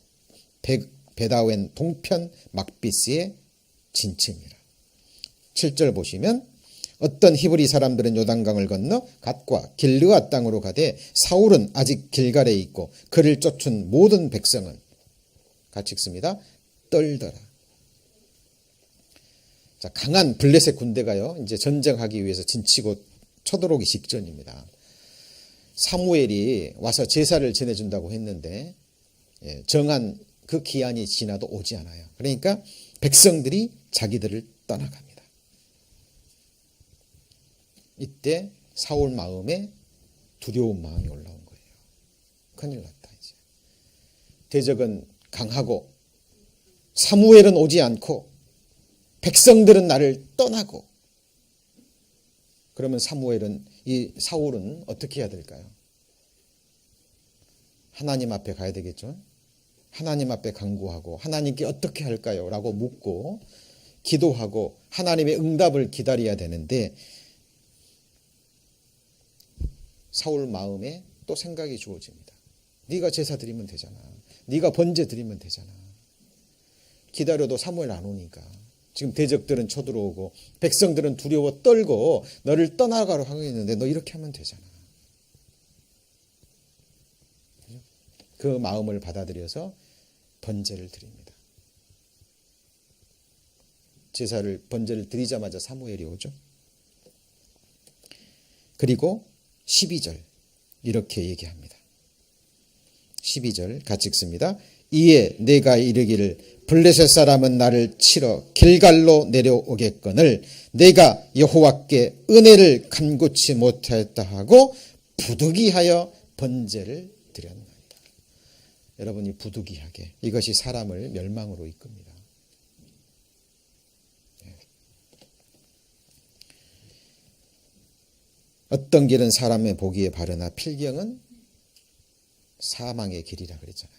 베다웬 동편 막비스에 진침이라. 7절 보시면 어떤 히브리 사람들은 요단강을 건너 갓과 길르앗 땅으로 가되 사울은 아직 길갈에 있고 그를 쫓은 모든 백성은 같이 읽습니다. 떨더라. 자, 강한 블레셋 군대가요 이제 전쟁하기 위해서 진치고 쳐들어오기 직전입니다. 사무엘이 와서 제사를 지내준다고 했는데 정한 그 기한이 지나도 오지 않아요. 그러니까 백성들이 자기들을 떠나갑니다. 이때 사울 마음에 두려운 마음이 올라온 거예요. 큰일 났다 이제. 대적은 강하고 사무엘은 오지 않고 백성들은 나를 떠나고 그러면 이 사울은 어떻게 해야 될까요? 하나님 앞에 가야 되겠죠. 하나님 앞에 간구하고 하나님께 어떻게 할까요? 라고 묻고 기도하고 하나님의 응답을 기다려야 되는데 사울 마음에 또 생각이 주어집니다. 네가 제사 드리면 되잖아. 네가 번제 드리면 되잖아. 기다려도 사무엘 안 오니까. 지금 대적들은 쳐들어오고 백성들은 두려워 떨고 너를 떠나가려 하고 있는데 너 이렇게 하면 되잖아. 그 마음을 받아들여서 번제를 드립니다. 번제를 드리자마자 사무엘이 오죠. 그리고 12절 이렇게 얘기합니다. 12절 같이 읽습니다. 이에 내가 이르기를 블레셋 사람은 나를 치러 길갈로 내려오겠거늘 내가 여호와께 은혜를 간구치 못하였다 하고 부득이하여 번제를 드렸나이다. 여러분이 부득이하게 이것이 사람을 멸망으로 이끕니다. 어떤 길은 사람의 보기에 바르나 필경은 사망의 길이라 그랬잖아요.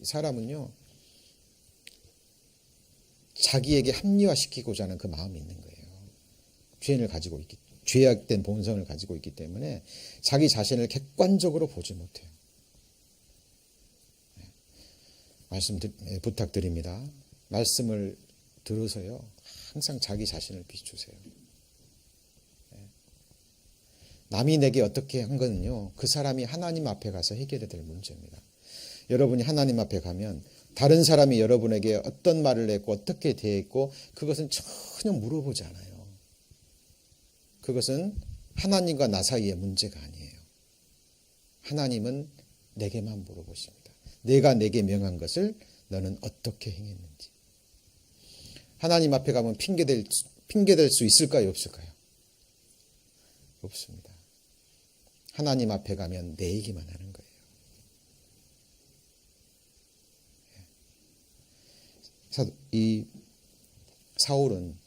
사람은요 자기에게 합리화시키고자 하는 그 마음이 있는 거예요. 죄악된 본성을 가지고 있기 때문에 자기 자신을 객관적으로 보지 못해요. 부탁드립니다. 말씀을 들어서요 항상 자기 자신을 비추세요. 남이 내게 어떻게 한 거는요 그 사람이 하나님 앞에 가서 해결해야 될 문제입니다. 여러분이 하나님 앞에 가면 다른 사람이 여러분에게 어떤 말을 했고 어떻게 대했고 그것은 전혀 물어보지 않아요. 그것은 하나님과 나 사이의 문제가 아니에요. 하나님은 내게만 물어보십니다. 내가 내게 명한 것을 너는 어떻게 행했는지. 하나님 앞에 가면 핑계댈 수 있을까요 없을까요? 없습니다. 하나님 앞에 가면 내 얘기만 하는 거예요. 이 사울은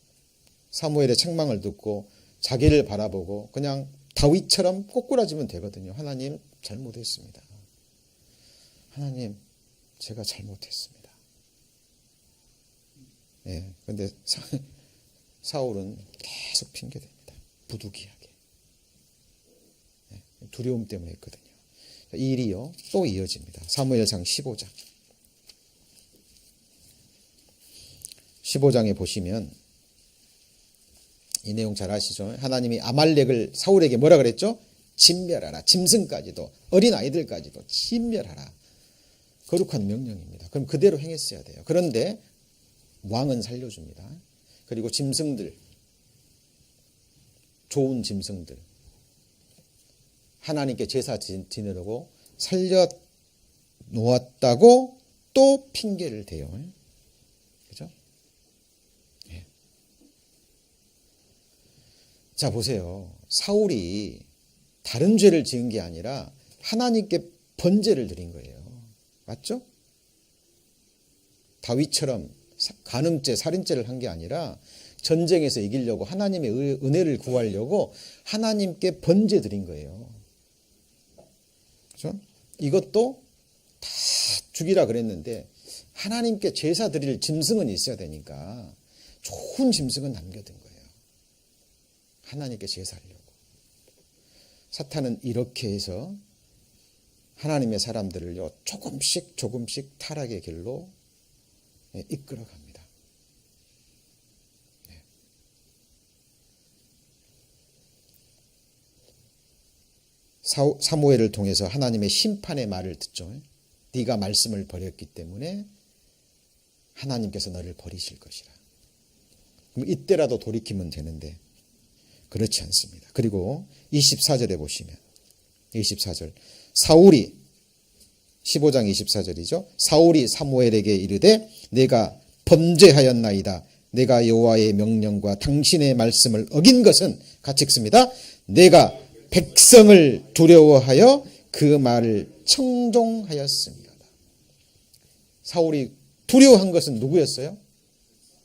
사무엘의 책망을 듣고 자기를 바라보고 그냥 다윗처럼 꼬꾸라지면 되거든요. 하나님 잘못했습니다. 하나님 제가 잘못했습니다. 그런데 사울은 계속 핑계댑니다. 부득이하게. 두려움 때문에 했거든요. 이 일이요 또 이어집니다. 사무엘상 15장. 15장에 보시면 이 내용 잘 아시죠? 하나님이 아말렉을 사울에게 뭐라 그랬죠? 진멸하라. 짐승까지도 어린 아이들까지도 진멸하라. 거룩한 명령입니다. 그럼 그대로 행했어야 돼요. 그런데 왕은 살려줍니다. 그리고 짐승들, 좋은 짐승들, 하나님께 제사 지내려고 살려 놓았다고 또 핑계를 대요. 그죠? 예. 자, 보세요. 사울이 다른 죄를 지은 게 아니라 하나님께 번제를 드린 거예요. 맞죠? 다윗처럼 간음죄, 살인죄를 한 게 아니라 전쟁에서 이기려고 하나님의 은혜를 구하려고 하나님께 번제 드린 거예요. 그렇죠? 이것도 다 죽이라 그랬는데 하나님께 제사 드릴 짐승은 있어야 되니까 좋은 짐승은 남겨둔 거예요. 하나님께 제사하려고. 사탄은 이렇게 해서 하나님의 사람들을요 조금씩 타락의 길로 이끌어갑니다. 사무엘을 통해서 하나님의 심판의 말을 듣죠. 네가 말씀을 버렸기 때문에 하나님께서 너를 버리실 것이라. 그럼 이때라도 돌이키면 되는데 그렇지 않습니다. 그리고 24절에 보시면 24절 사울이 15장 24절이죠. 사울이 사무엘에게 이르되 내가 범죄하였나이다. 내가 여호와의 명령과 당신의 말씀을 어긴 것은 같이 읽습니다. 내가 백성을 두려워하여 그 말을 청종하였습니다. 사울이 두려워한 것은 누구였어요?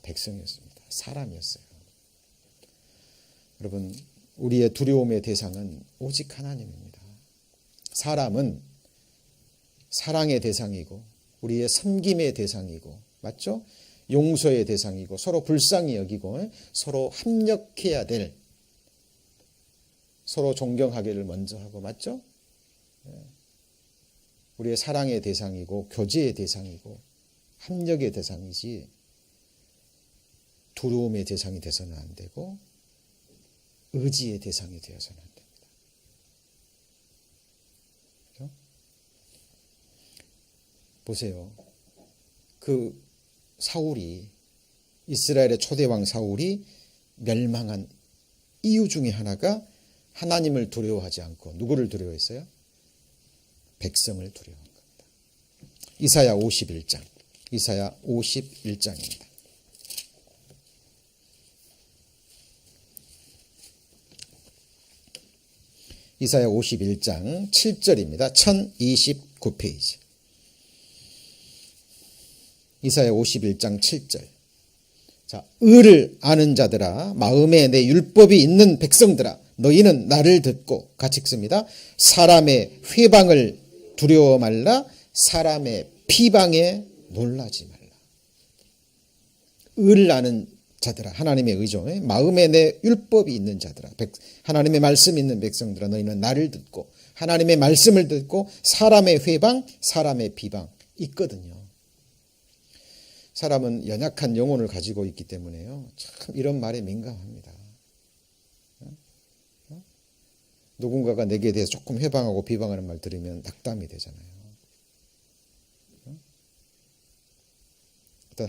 백성이었습니다. 사람이었어요. 여러분, 우리의 두려움의 대상은 오직 하나님입니다. 사람은 사랑의 대상이고 우리의 섬김의 대상이고 맞죠? 용서의 대상이고 서로 불쌍히 여기고 서로 합력해야 될 서로 존경하기를 먼저 하고 맞죠? 우리의 사랑의 대상이고 교제의 대상이고 합력의 대상이지 두려움의 대상이 돼서는 안 되고 의지의 대상이 되어서는 안 됩니다. 그렇죠? 보세요. 그 사울이 이스라엘의 초대왕 사울이 멸망한 이유 중에 하나가 하나님을 두려워하지 않고 누구를 두려워했어요? 백성을 두려워한 겁니다. 이사야 51장. 이사야 51장입니다. 이사야 51장 7절입니다. 1029페이지. 이사야 51장 7절. 자, 의를 아는 자들아, 마음에 내 율법이 있는 백성들아, 너희는 나를 듣고 같이 읽습니다. 사람의 회방을 두려워 말라, 사람의 비방에 놀라지 말라. 의를 아는 자들아, 하나님의 의죠. 마음에 내 율법이 있는 자들아, 하나님의 말씀이 있는 백성들아, 너희는 나를 듣고 하나님의 말씀을 듣고 사람의 회방, 사람의 비방 있거든요. 사람은 연약한 영혼을 가지고 있기 때문에요. 참 이런 말에 민감합니다. 누군가가 내게 대해서 조금 회방하고 비방하는 말 들으면 낙담이 되잖아요. 어떤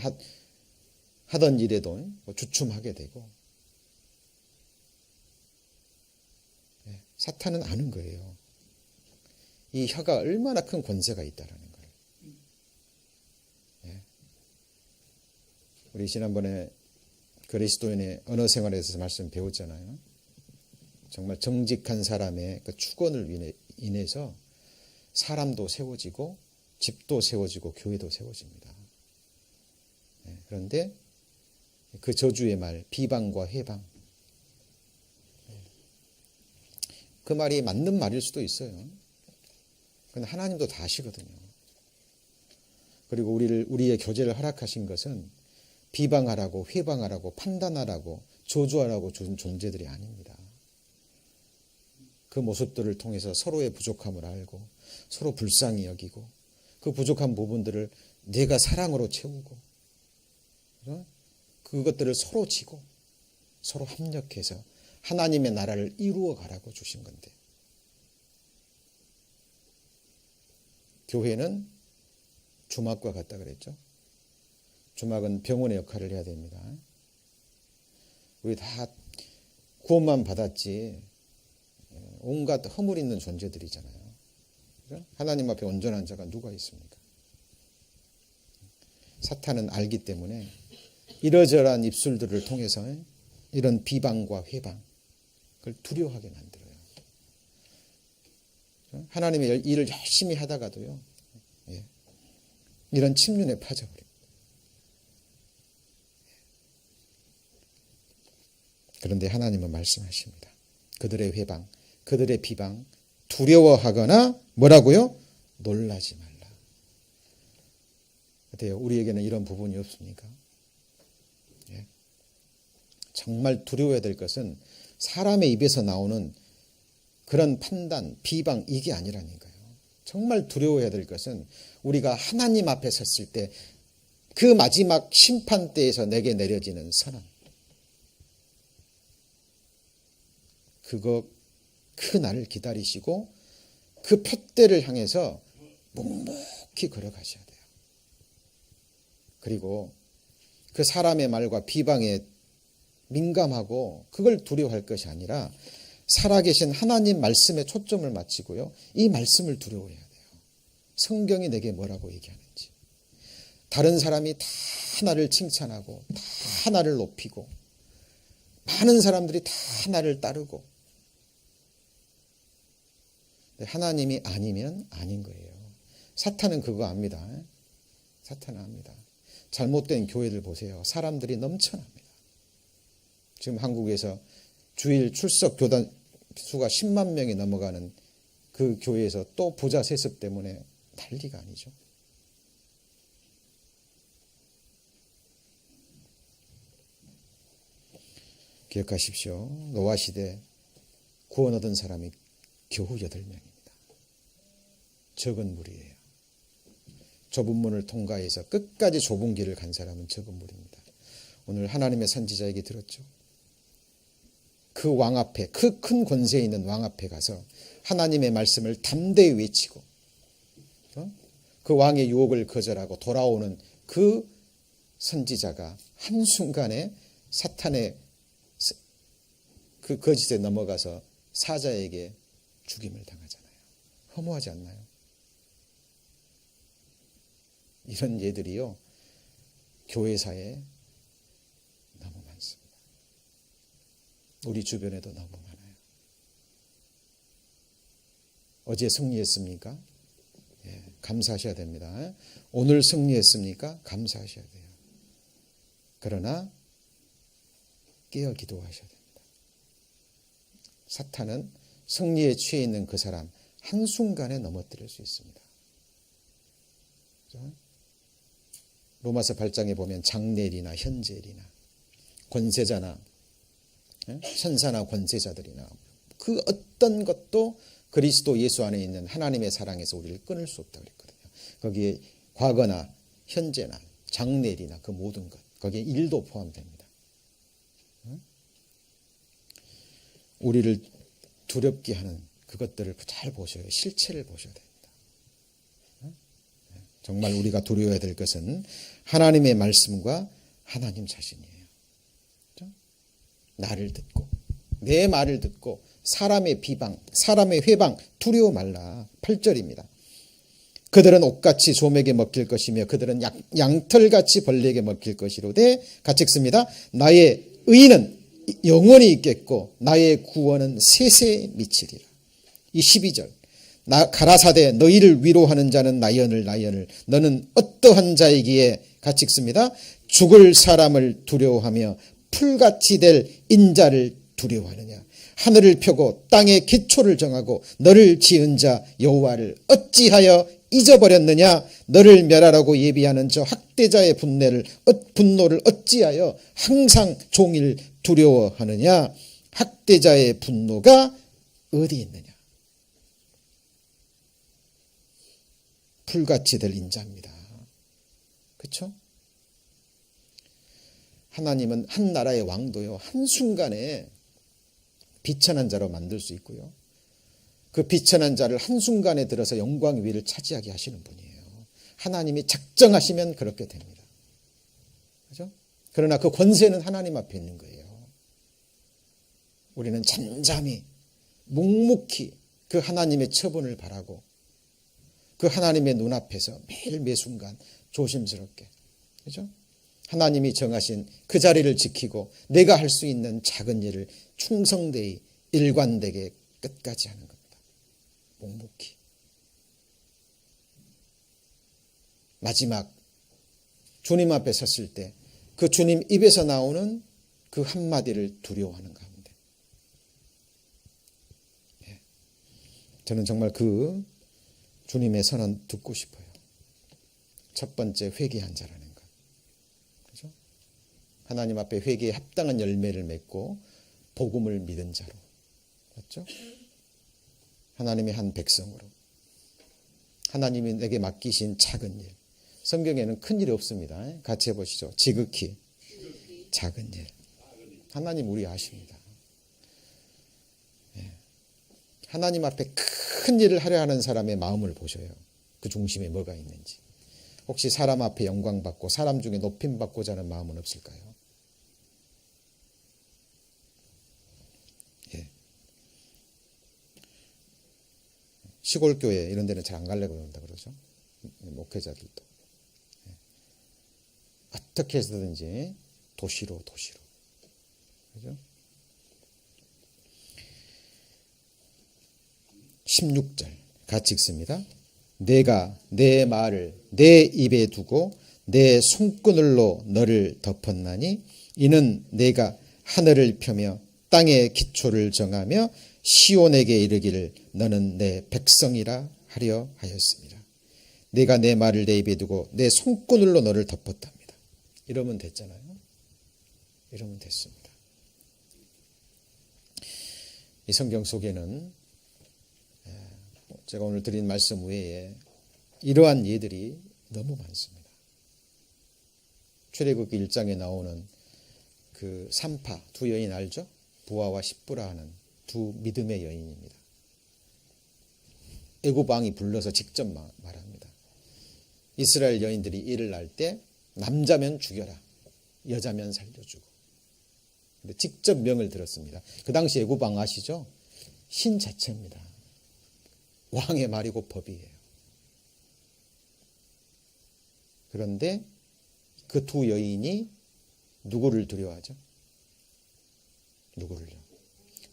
하던 일에도 주춤하게 되고. 사탄은 아는 거예요. 이 혀가 얼마나 큰 권세가 있다라는 거예요. 우리 지난번에 그리스도인의 언어 생활에서 말씀 배웠잖아요. 정말 정직한 사람의 그 축원을 인해서 사람도 세워지고 집도 세워지고 교회도 세워집니다. 그런데 그 저주의 말, 비방과 회방, 그 말이 맞는 말일 수도 있어요. 그런데 하나님도 다 아시거든요. 그리고 우리의 교제를 허락하신 것은 비방하라고, 회방하라고, 판단하라고, 저주하라고 준 존재들이 아닙니다. 그 모습들을 통해서 서로의 부족함을 알고 서로 불쌍히 여기고 그 부족한 부분들을 내가 사랑으로 채우고 그것들을 서로 지고 서로 합력해서 하나님의 나라를 이루어 가라고 주신 건데, 교회는 주막과 같다 그랬죠. 주막은 병원의 역할을 해야 됩니다. 우리 다 구원만 받았지 온갖 허물 있는 존재들이잖아요. 그죠? 하나님 앞에 온전한 자가 누가 있습니까? 사탄은 알기 때문에 이러저러한 입술들을 통해서 이런 비방과 회방, 그걸 두려워하게 만들어요. 하나님의 일을 열심히 하다가도요, 이런 침륜에 빠져버려요. 그런데 하나님은 말씀하십니다. 그들의 회방, 그들의 비방, 두려워하거나 뭐라고요? 놀라지 말라. 어때요? 우리에게는 이런 부분이 없습니까? 정말 두려워해야 될 것은 사람의 입에서 나오는 그런 판단, 비방, 이게 아니라니까요. 정말 두려워해야 될 것은 우리가 하나님 앞에 섰을 때 그 마지막 심판대에서 내게 내려지는 선언. 그거 그 날을 기다리시고 그 표대를 향해서 묵묵히 걸어가셔야 돼요. 그리고 그 사람의 말과 비방에 민감하고 그걸 두려워할 것이 아니라 살아계신 하나님 말씀에 초점을 맞추고요, 이 말씀을 두려워해야 돼요. 성경이 내게 뭐라고 얘기하는지. 다른 사람이 다 나를 칭찬하고 다 나를 높이고 많은 사람들이 다 나를 따르고, 하나님이 아니면 아닌 거예요. 사탄은 그거 압니다. 사탄은 압니다. 잘못된 교회들 보세요. 사람들이 넘쳐납니다. 지금 한국에서 주일 출석 교단 수가 10만 명이 넘어가는 그 교회에서 또 부자 세습 때문에 난리가 아니죠. 기억하십시오. 노아 시대 구원 얻은 사람이 겨우 8명입니다. 적은 무리예요. 좁은 문을 통과해서 끝까지 좁은 길을 간 사람은 적은 무리입니다. 오늘 하나님의 선지자에게 들었죠. 그 왕 앞에, 그 큰 권세에 있는 왕 앞에 가서 하나님의 말씀을 담대히 외치고 그 왕의 유혹을 거절하고 돌아오는 그 선지자가 한순간에 사탄의 그 거짓에 넘어가서 사자에게 죽임을 당하잖아요. 허무하지 않나요? 이런 예들이요, 교회사에 너무 많습니다. 우리 주변에도 너무 많아요. 어제 승리했습니까? 감사하셔야 됩니다. 오늘 승리했습니까? 감사하셔야 돼요. 그러나 깨어 기도하셔야 됩니다. 사탄은 승리에 취해 있는 그 사람 한순간에 넘어뜨릴 수 있습니다. 그렇죠? 로마서 8장에 보면 장례일이나 현재일이나 권세자나 천사나 권세자들이나 그 어떤 것도 그리스도 예수 안에 있는 하나님의 사랑에서 우리를 끊을 수 없다고 그랬거든요. 거기에 과거나 현재나 장례일이나 그 모든 것, 거기에 일도 포함됩니다. 우리를 두렵게 하는 그것들을 잘 보셔야, 실체를 보셔야 됩니다. 정말 우리가 두려워해야 될 것은 하나님의 말씀과 하나님 자신이에요. 그렇죠? 나를 듣고 내 말을 듣고 사람의 비방, 사람의 회방 두려워 말라. 8절입니다. 그들은 옥같이 좀에게 먹힐 것이며 그들은 양털같이 벌레에게 먹힐 것이로되, 같이 읽습니다. 나의 의인은 영원히 있겠고 나의 구원은 세세에 미치리라. 이 12절 가라사대 너희를 위로하는 자는 나연을 너는 어떠한 자이기에 같이 읽습니다. 죽을 사람을 두려워하며 풀같이 될 인자를 두려워하느냐. 하늘을 펴고 땅의 기초를 정하고 너를 지은 자 여호와를 어찌하여 잊어버렸느냐. 너를 멸하라고 예비하는 저 학대자의 분노를 어찌하여 항상 종일 두려워하느냐. 학대자의 분노가 어디 있느냐. 풀같이 될 인자입니다. 그렇죠? 하나님은 한 나라의 왕도요 한순간에 비천한 자로 만들 수 있고요. 그 비천한 자를 한순간에 들어서 영광 위를 차지하게 하시는 분이에요. 하나님이 작정하시면 그렇게 됩니다. 그렇죠? 그러나 그 권세는 하나님 앞에 있는 거예요. 우리는 잠잠히 묵묵히 그 하나님의 처분을 바라고 그 하나님의 눈앞에서 매일 매순간 조심스럽게, 그렇죠? 하나님이 정하신 그 자리를 지키고 내가 할 수 있는 작은 일을 충성되이 일관되게 끝까지 하는 겁니다. 묵묵히. 마지막 주님 앞에 섰을 때 그 주님 입에서 나오는 그 한마디를 두려워하는 가운데 저는 정말 그 주님의 선언 듣고 싶어요. 첫 번째 회개한 자라는 것. 그렇죠? 하나님 앞에 회개에 합당한 열매를 맺고 복음을 믿은 자로. 맞죠? 하나님의 한 백성으로. 하나님이 내게 맡기신 작은 일. 성경에는 큰 일이 없습니다. 같이 해보시죠. 지극히 작은 일. 하나님 우리 아십니다. 하나님 앞에 큰 일을 하려 하는 사람의 마음을 보셔요. 그 중심에 뭐가 있는지. 혹시 사람 앞에 영광받고 사람 중에 높임받고자 하는 마음은 없을까요? 예. 시골 교회 이런 데는 잘 안 가려고 그런다 그러죠. 목회자들도. 예. 어떻게 해서든지 도시로. 그죠? 16절 같이 읽습니다. 내가 내 말을 내 입에 두고 내 손그늘로 너를 덮었나니 이는 내가 하늘을 펴며 땅의 기초를 정하며 시온에게 이르기를 너는 내 백성이라 하려 하였습니다. 내가 내 말을 내 입에 두고 내 손그늘로 너를 덮었답니다. 이러면 됐잖아요. 이러면 됐습니다. 이 성경 속에는 제가 오늘 드린 말씀 외에 이러한 예들이 너무 많습니다. 출애굽기 1장에 나오는 그 산파 두 여인 알죠? 부하와 십부라 하는 두 믿음의 여인입니다. 애굽 왕이 불러서 직접 말합니다. 이스라엘 여인들이 일을 할 때 남자면 죽여라, 여자면 살려주고. 근데 직접 명을 들었습니다. 그 당시 애굽 왕 아시죠? 신 자체입니다. 왕의 말이고 법이에요. 그런데 그 두 여인이 누구를 두려워하죠? 누구를요?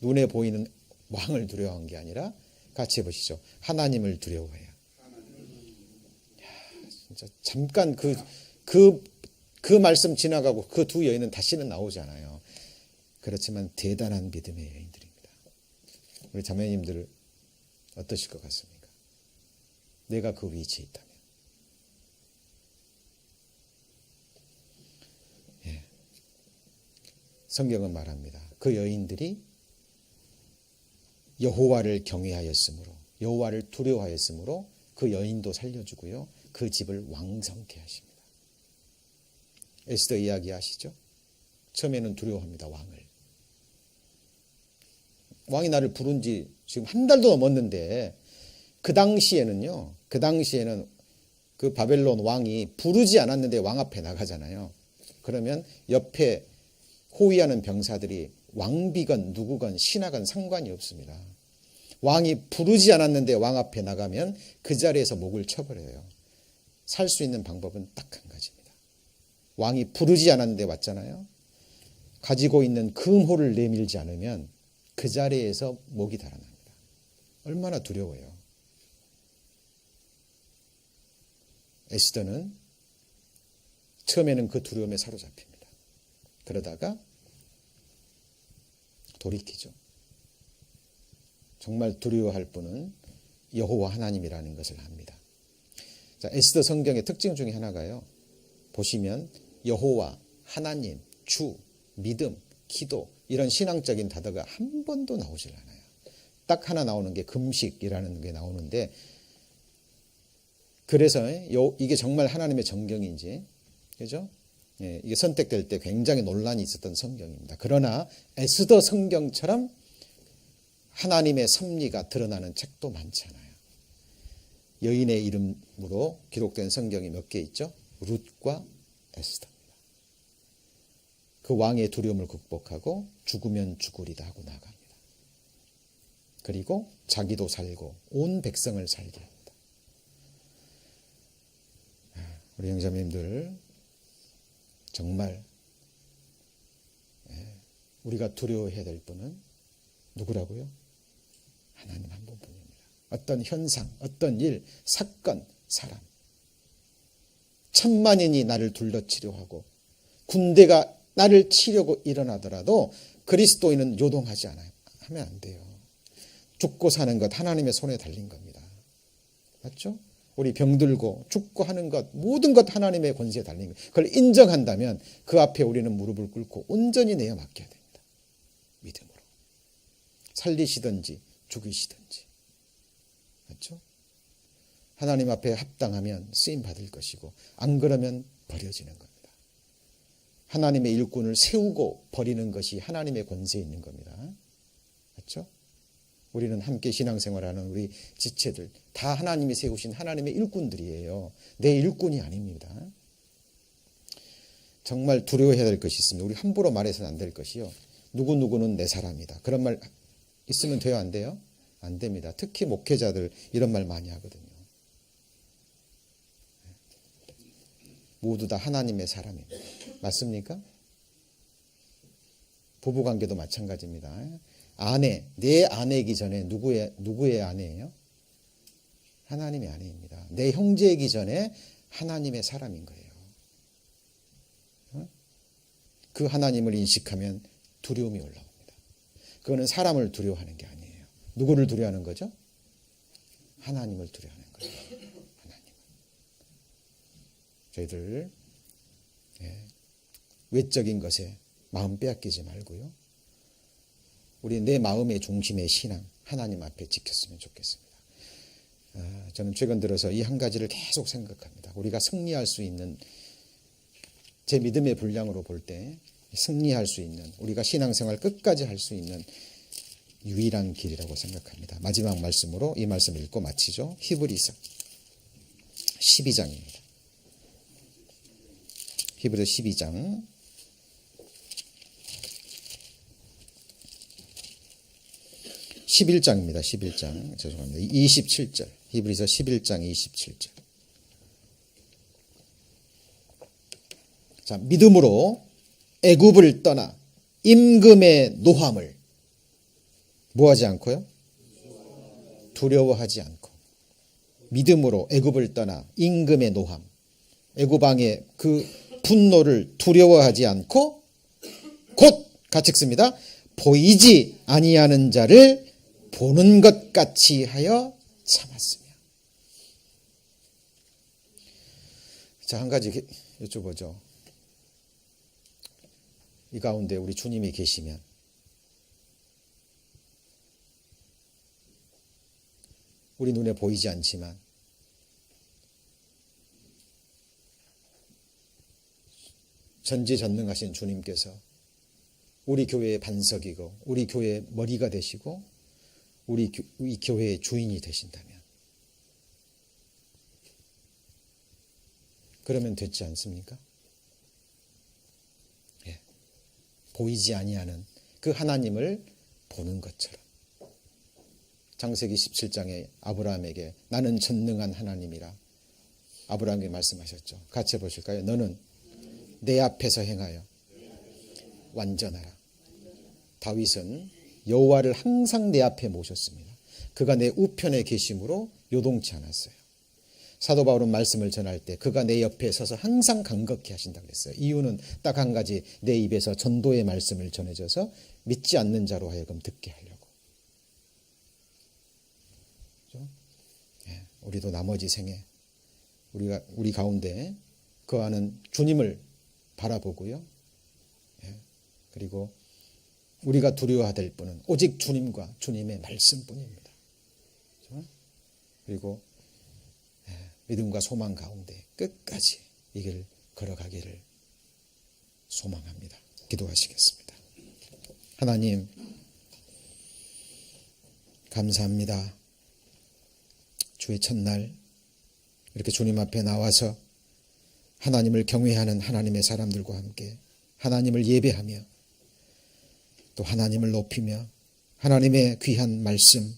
눈에 보이는 왕을 두려워한 게 아니라 같이 해보시죠. 하나님을 두려워해요. 진짜 잠깐 그 말씀 지나가고 그 두 여인은 다시는 나오지 않아요. 그렇지만 대단한 믿음의 여인들입니다. 우리 자매님들 어떠실 것 같습니까? 내가 그 위치에 있다면. 예. 성경은 말합니다. 그 여인들이 여호와를 경외하였으므로, 여호와를 두려워하였으므로 그 여인도 살려주고요. 그 집을 왕성케 하십니다. 에스더 이야기 아시죠? 처음에는 두려워합니다. 왕을. 왕이 나를 부른 지 지금 한 달도 넘었는데 그 당시에는 그 바벨론 왕이 부르지 않았는데 왕 앞에 나가잖아요. 그러면 옆에 호위하는 병사들이 왕비건 누구건 신하건 상관이 없습니다. 왕이 부르지 않았는데 왕 앞에 나가면 그 자리에서 목을 쳐버려요. 살 수 있는 방법은 딱 한 가지입니다. 왕이 부르지 않았는데 왔잖아요. 가지고 있는 금호를 내밀지 않으면 그 자리에서 목이 달아납니다. 얼마나 두려워요. 에스더는 처음에는 그 두려움에 사로잡힙니다. 그러다가 돌이키죠. 정말 두려워할 분은 여호와 하나님이라는 것을 압니다. 자, 에스더 성경의 특징 중에 하나가요. 보시면 여호와, 하나님, 주, 믿음, 기도 이런 신앙적인 단어가 한 번도 나오질 않아요. 딱 하나 나오는 게 금식이라는 게 나오는데 그래서 이게 정말 하나님의 정경인지 그죠? 예, 이게 선택될 때 굉장히 논란이 있었던 성경입니다. 그러나 에스더 성경처럼 하나님의 섭리가 드러나는 책도 많지 않아요. 여인의 이름으로 기록된 성경이 몇 개 있죠? 룻과 에스더입니다. 그 왕의 두려움을 극복하고 죽으면 죽으리다 하고 나갑니다. 그리고 자기도 살고 온 백성을 살게 합니다. 우리 형제님들 정말 우리가 두려워해야 될 분은 누구라고요? 하나님 한 분뿐입니다. 어떤 현상, 어떤 일, 사건, 사람. 천만인이 나를 둘러치려 하고 군대가 나를 치려고 일어나더라도 그리스도인은 요동하지 않아요. 하면 안 돼요. 죽고 사는 것 하나님의 손에 달린 겁니다. 맞죠? 우리 병들고 죽고 하는 것 모든 것 하나님의 권세에 달린 것. 그걸 인정한다면 그 앞에 우리는 무릎을 꿇고 온전히 내어 맡겨야 됩니다. 믿음으로. 살리시든지 죽이시든지. 맞죠? 하나님 앞에 합당하면 쓰임 받을 것이고 안 그러면 버려지는 겁니다. 하나님의 일꾼을 세우고 버리는 것이 하나님의 권세에 있는 겁니다. 맞죠? 우리는 함께 신앙생활하는 우리 지체들 다 하나님이 세우신 하나님의 일꾼들이에요. 내 일꾼이 아닙니다. 정말 두려워해야 될 것이 있습니다. 우리 함부로 말해서는 안 될 것이요. 누구누구는 내 사람이다. 그런 말 있으면 돼요? 안 돼요? 안 됩니다. 특히 목회자들 이런 말 많이 하거든요. 모두 다 하나님의 사람입니다. 맞습니까? 부부관계도 마찬가지입니다. 아내, 내 아내이기 전에 누구의 아내예요? 하나님의 아내입니다. 내 형제이기 전에 하나님의 사람인 거예요. 그 하나님을 인식하면 두려움이 올라옵니다. 그거는 사람을 두려워하는 게 아니에요. 누구를 두려워하는 거죠? 하나님을 두려워하는 거예요. 하나님. 저희들 외적인 것에 마음 빼앗기지 말고요. 우리 내 마음의 중심의 신앙 하나님 앞에 지켰으면 좋겠습니다. 저는 최근 들어서 이 한 가지를 계속 생각합니다. 우리가 승리할 수 있는 제 믿음의 분량으로 볼 때 승리할 수 있는 우리가 신앙생활 끝까지 할 수 있는 유일한 길이라고 생각합니다. 마지막 말씀으로 이 말씀 읽고 마치죠. 히브리서 12장입니다. 히브리서 12장 11장입니다. 11장. 죄송합니다. 27절. 히브리서 11장 27절. 자, 믿음으로 애굽을 떠나 임금의 노함을 뭐하지 않고요? 두려워하지 않고. 믿음으로 애굽을 떠나 임금의 노함. 애굽 왕의 그 분노를 두려워하지 않고 곧 같이 읽습니다. 보이지 아니하는 자를 보는 것 같이 하여 참았으며. 자, 한 가지 여쭤보죠. 이 가운데 우리 주님이 계시면 우리 눈에 보이지 않지만 전지전능하신 주님께서 우리 교회의 반석이고 우리 교회의 머리가 되시고 우리 교회의 주인이 되신다면 그러면 됐지 않습니까? 예. 보이지 아니하는 그 하나님을 보는 것처럼 창세기 17장에 아브라함에게 나는 전능한 하나님이라 아브라함에게 말씀하셨죠. 같이 해보실까요? 너는 내 앞에서 행하여 완전하라. 다윗은 여호와를 항상 내 앞에 모셨습니다. 그가 내 우편에 계심으로 요동치 않았어요. 사도 바울은 말씀을 전할 때 그가 내 옆에 서서 항상 간극히 하신다고 그랬어요. 이유는 딱 한 가지, 내 입에서 전도의 말씀을 전해줘서 믿지 않는 자로 하여금 듣게 하려고. 그렇죠? 예, 우리도 나머지 생에 우리 가운데 거하는 주님을 바라보고요. 예, 그리고 우리가 두려워야 될 분은 오직 주님과 주님의 말씀뿐입니다. 그렇죠? 그리고 믿음과 소망 가운데 끝까지 이 길 걸어가기를 소망합니다. 기도하시겠습니다. 하나님, 감사합니다. 주의 첫날 이렇게 주님 앞에 나와서 하나님을 경외하는 하나님의 사람들과 함께 하나님을 예배하며 또 하나님을 높이며 하나님의 귀한 말씀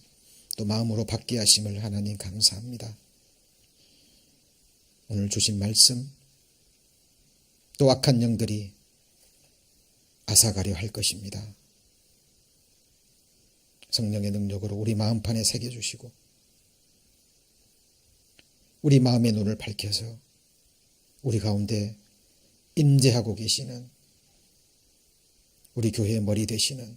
또 마음으로 받게 하심을 하나님 감사합니다. 오늘 주신 말씀 또 악한 영들이 앗아가려 할 것입니다. 성령의 능력으로 우리 마음판에 새겨주시고 우리 마음의 눈을 밝혀서 우리 가운데 임재하고 계시는 우리 교회의 머리 되시는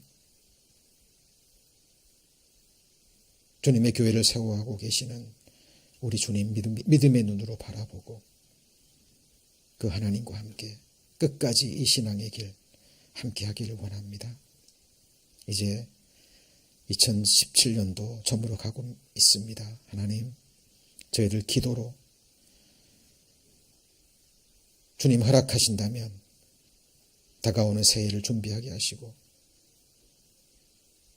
주님의 교회를 세워가고 계시는 우리 주님 믿음의 눈으로 바라보고 그 하나님과 함께 끝까지 이 신앙의 길 함께 하기를 원합니다. 이제 2017년도 저물어 가고 있습니다. 하나님, 저희들 기도로 주님 허락하신다면 다가오는 새해를 준비하게 하시고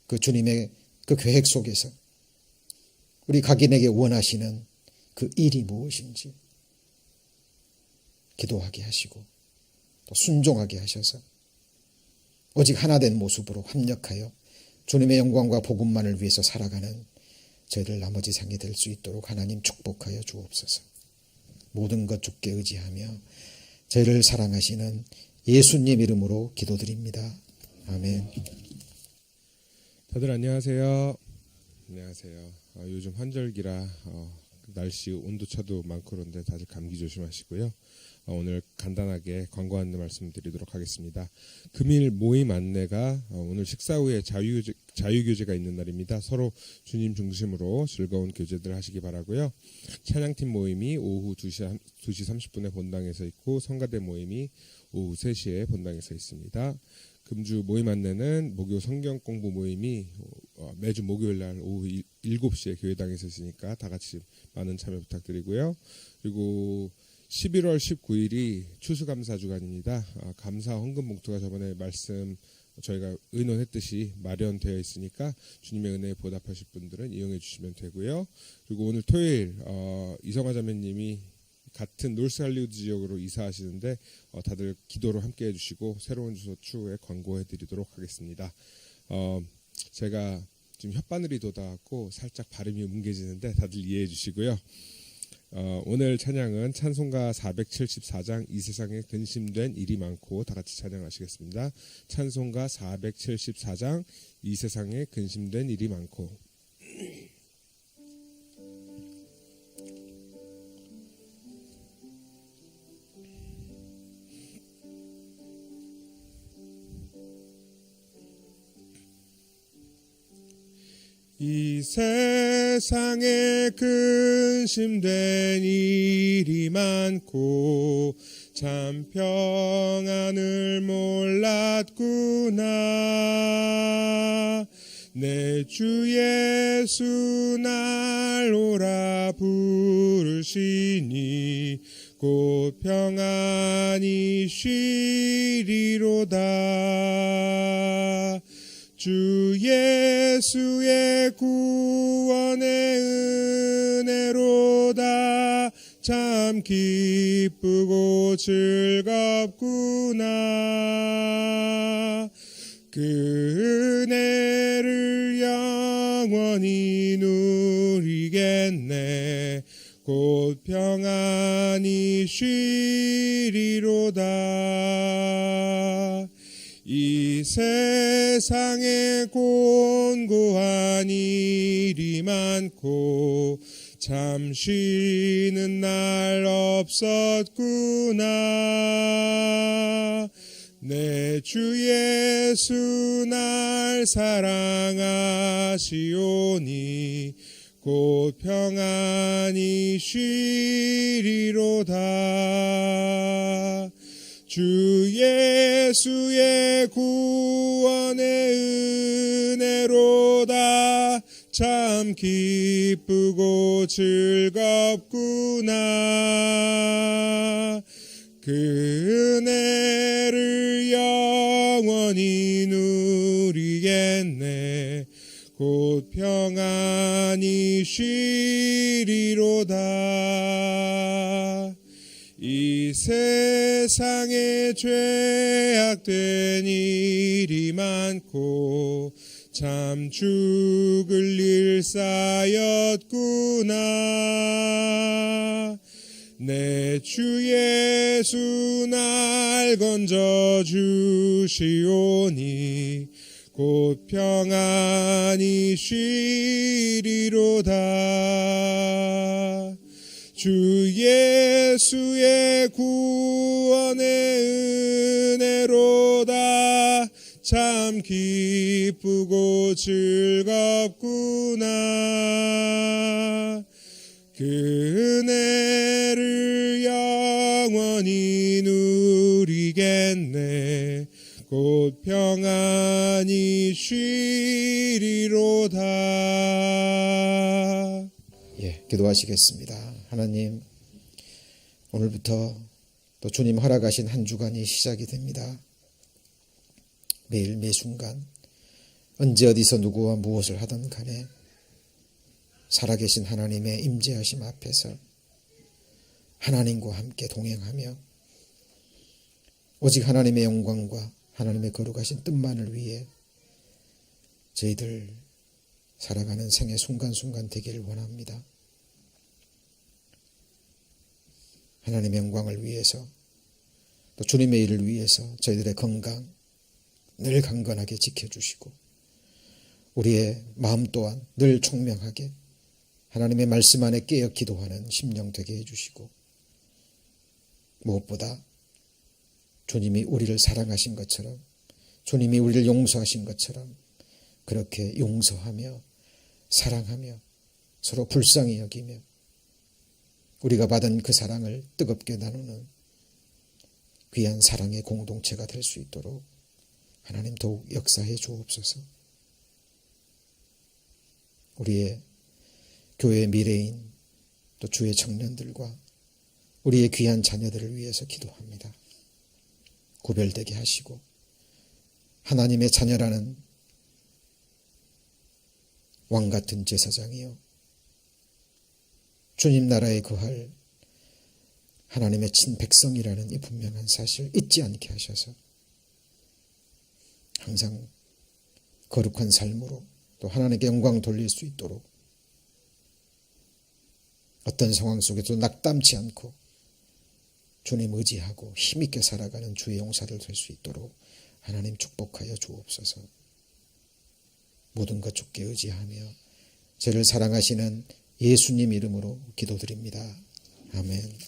그 주님의 그 계획 속에서 우리 각인에게 원하시는 그 일이 무엇인지 기도하게 하시고 또 순종하게 하셔서 오직 하나된 모습으로 합력하여 주님의 영광과 복음만을 위해서 살아가는 저희들 나머지 생이 될 수 있도록 하나님 축복하여 주옵소서. 모든 것 주께 의지하며 저희를 사랑하시는 예수님 이름으로 기도드립니다. 아멘. 다들 안녕하세요. 안녕하세요. 요즘 환절기라 날씨 온도차도 많고 그런데 다들 감기 조심하시고요. 오늘 간단하게 광고 안내 말씀드리도록 하겠습니다. 금일 모임 안내가 오늘 식사 후에 자유교제가 있는 날입니다. 서로 주님 중심으로 즐거운 교제들 하시기 바라고요. 찬양팀 모임이 오후 2시 30분에 본당에서 있고 성가대 모임이 오후 3시에 본당에서 있습니다. 금주 모임 안내는 목요 성경 공부 모임이 매주 목요일 날 오후 7시에 교회당에서 있으니까 다 같이 많은 참여 부탁드리고요. 그리고 11월 19일이 추수감사 주간입니다. 감사 헌금 봉투가 저번에 말씀 저희가 의논했듯이 마련되어 있으니까 주님의 은혜에 보답하실 분들은 이용해 주시면 되고요. 그리고 오늘 토요일 이성화 자매님이 같은 노스 할리우드 지역으로 이사하시는데 다들 기도로 함께 해주시고 새로운 주소 추후에 광고해 드리도록 하겠습니다. 제가 지금 혓바늘이 돋아갖고 살짝 발음이 뭉개지는데 다들 이해해 주시고요. 오늘 찬양은 찬송가 474장 이 세상에 근심된 일이 많고 다 같이 찬양하시겠습니다. 찬송가 474장 이 세상에 근심된 일이 많고. 이 세상에 근심된 일이 많고 참 평안을 몰랐구나. 내 주 예수 날 오라 부르시니 곧 평안히 쉬리로다. 주 예수의 구원의 은혜로다. 참 기쁘고 즐겁구나. 그 은혜를 영원히 누리겠네. 곧 평안히 쉬리로다. 이 세상에 곤고한 일이 많고 참 쉬는 날 없었구나. 내 주 예수 날 사랑하시오니 곧 평안히 쉬리로다. 주 예수의 구원의 은혜로다. 참 기쁘고 즐겁구나. 그 은혜를 영원히 누리겠네. 곧 평안히 쉬리로다. 이 세상에 죄악된 일이 많고 참 죽을 일 쌓였구나. 내 주 예수 날 건져 주시오니 곧 평안히 쉬리로다. 주 예수의 구원의 은혜로다. 참 기쁘고 즐겁구나. 그 은혜를 영원히 누리겠네. 곧 평안히 쉬리로다. 예, 기도하시겠습니다. 하나님, 오늘부터 또 주님 허락하신 한 주간이 시작이 됩니다. 매일 매순간 언제 어디서 누구와 무엇을 하든 간에 살아계신 하나님의 임재하심 앞에서 하나님과 함께 동행하며 오직 하나님의 영광과 하나님의 거룩하신 뜻만을 위해 저희들 살아가는 생의 순간순간 되기를 원합니다. 하나님의 영광을 위해서 또 주님의 일을 위해서 저희들의 건강 늘 강건하게 지켜주시고 우리의 마음 또한 늘 총명하게 하나님의 말씀 안에 깨어 기도하는 심령 되게 해주시고 무엇보다 주님이 우리를 사랑하신 것처럼 주님이 우리를 용서하신 것처럼 그렇게 용서하며 사랑하며 서로 불쌍히 여기며 우리가 받은 그 사랑을 뜨겁게 나누는 귀한 사랑의 공동체가 될 수 있도록 하나님 더욱 역사해 주옵소서. 우리의 교회의 미래인 또 주의 청년들과 우리의 귀한 자녀들을 위해서 기도합니다. 구별되게 하시고 하나님의 자녀라는 왕같은 제사장이요 주님 나라에 거할 하나님의 친백성이라는 이 분명한 사실을 잊지 않게 하셔서 항상 거룩한 삶으로 또 하나님께 영광 돌릴 수 있도록 어떤 상황 속에도 낙담치 않고 주님 의지하고 힘있게 살아가는 주의 용사들 될 수 있도록 하나님 축복하여 주옵소서. 모든 것 주께 의지하며 저를 사랑하시는 예수님 이름으로 기도드립니다. 아멘.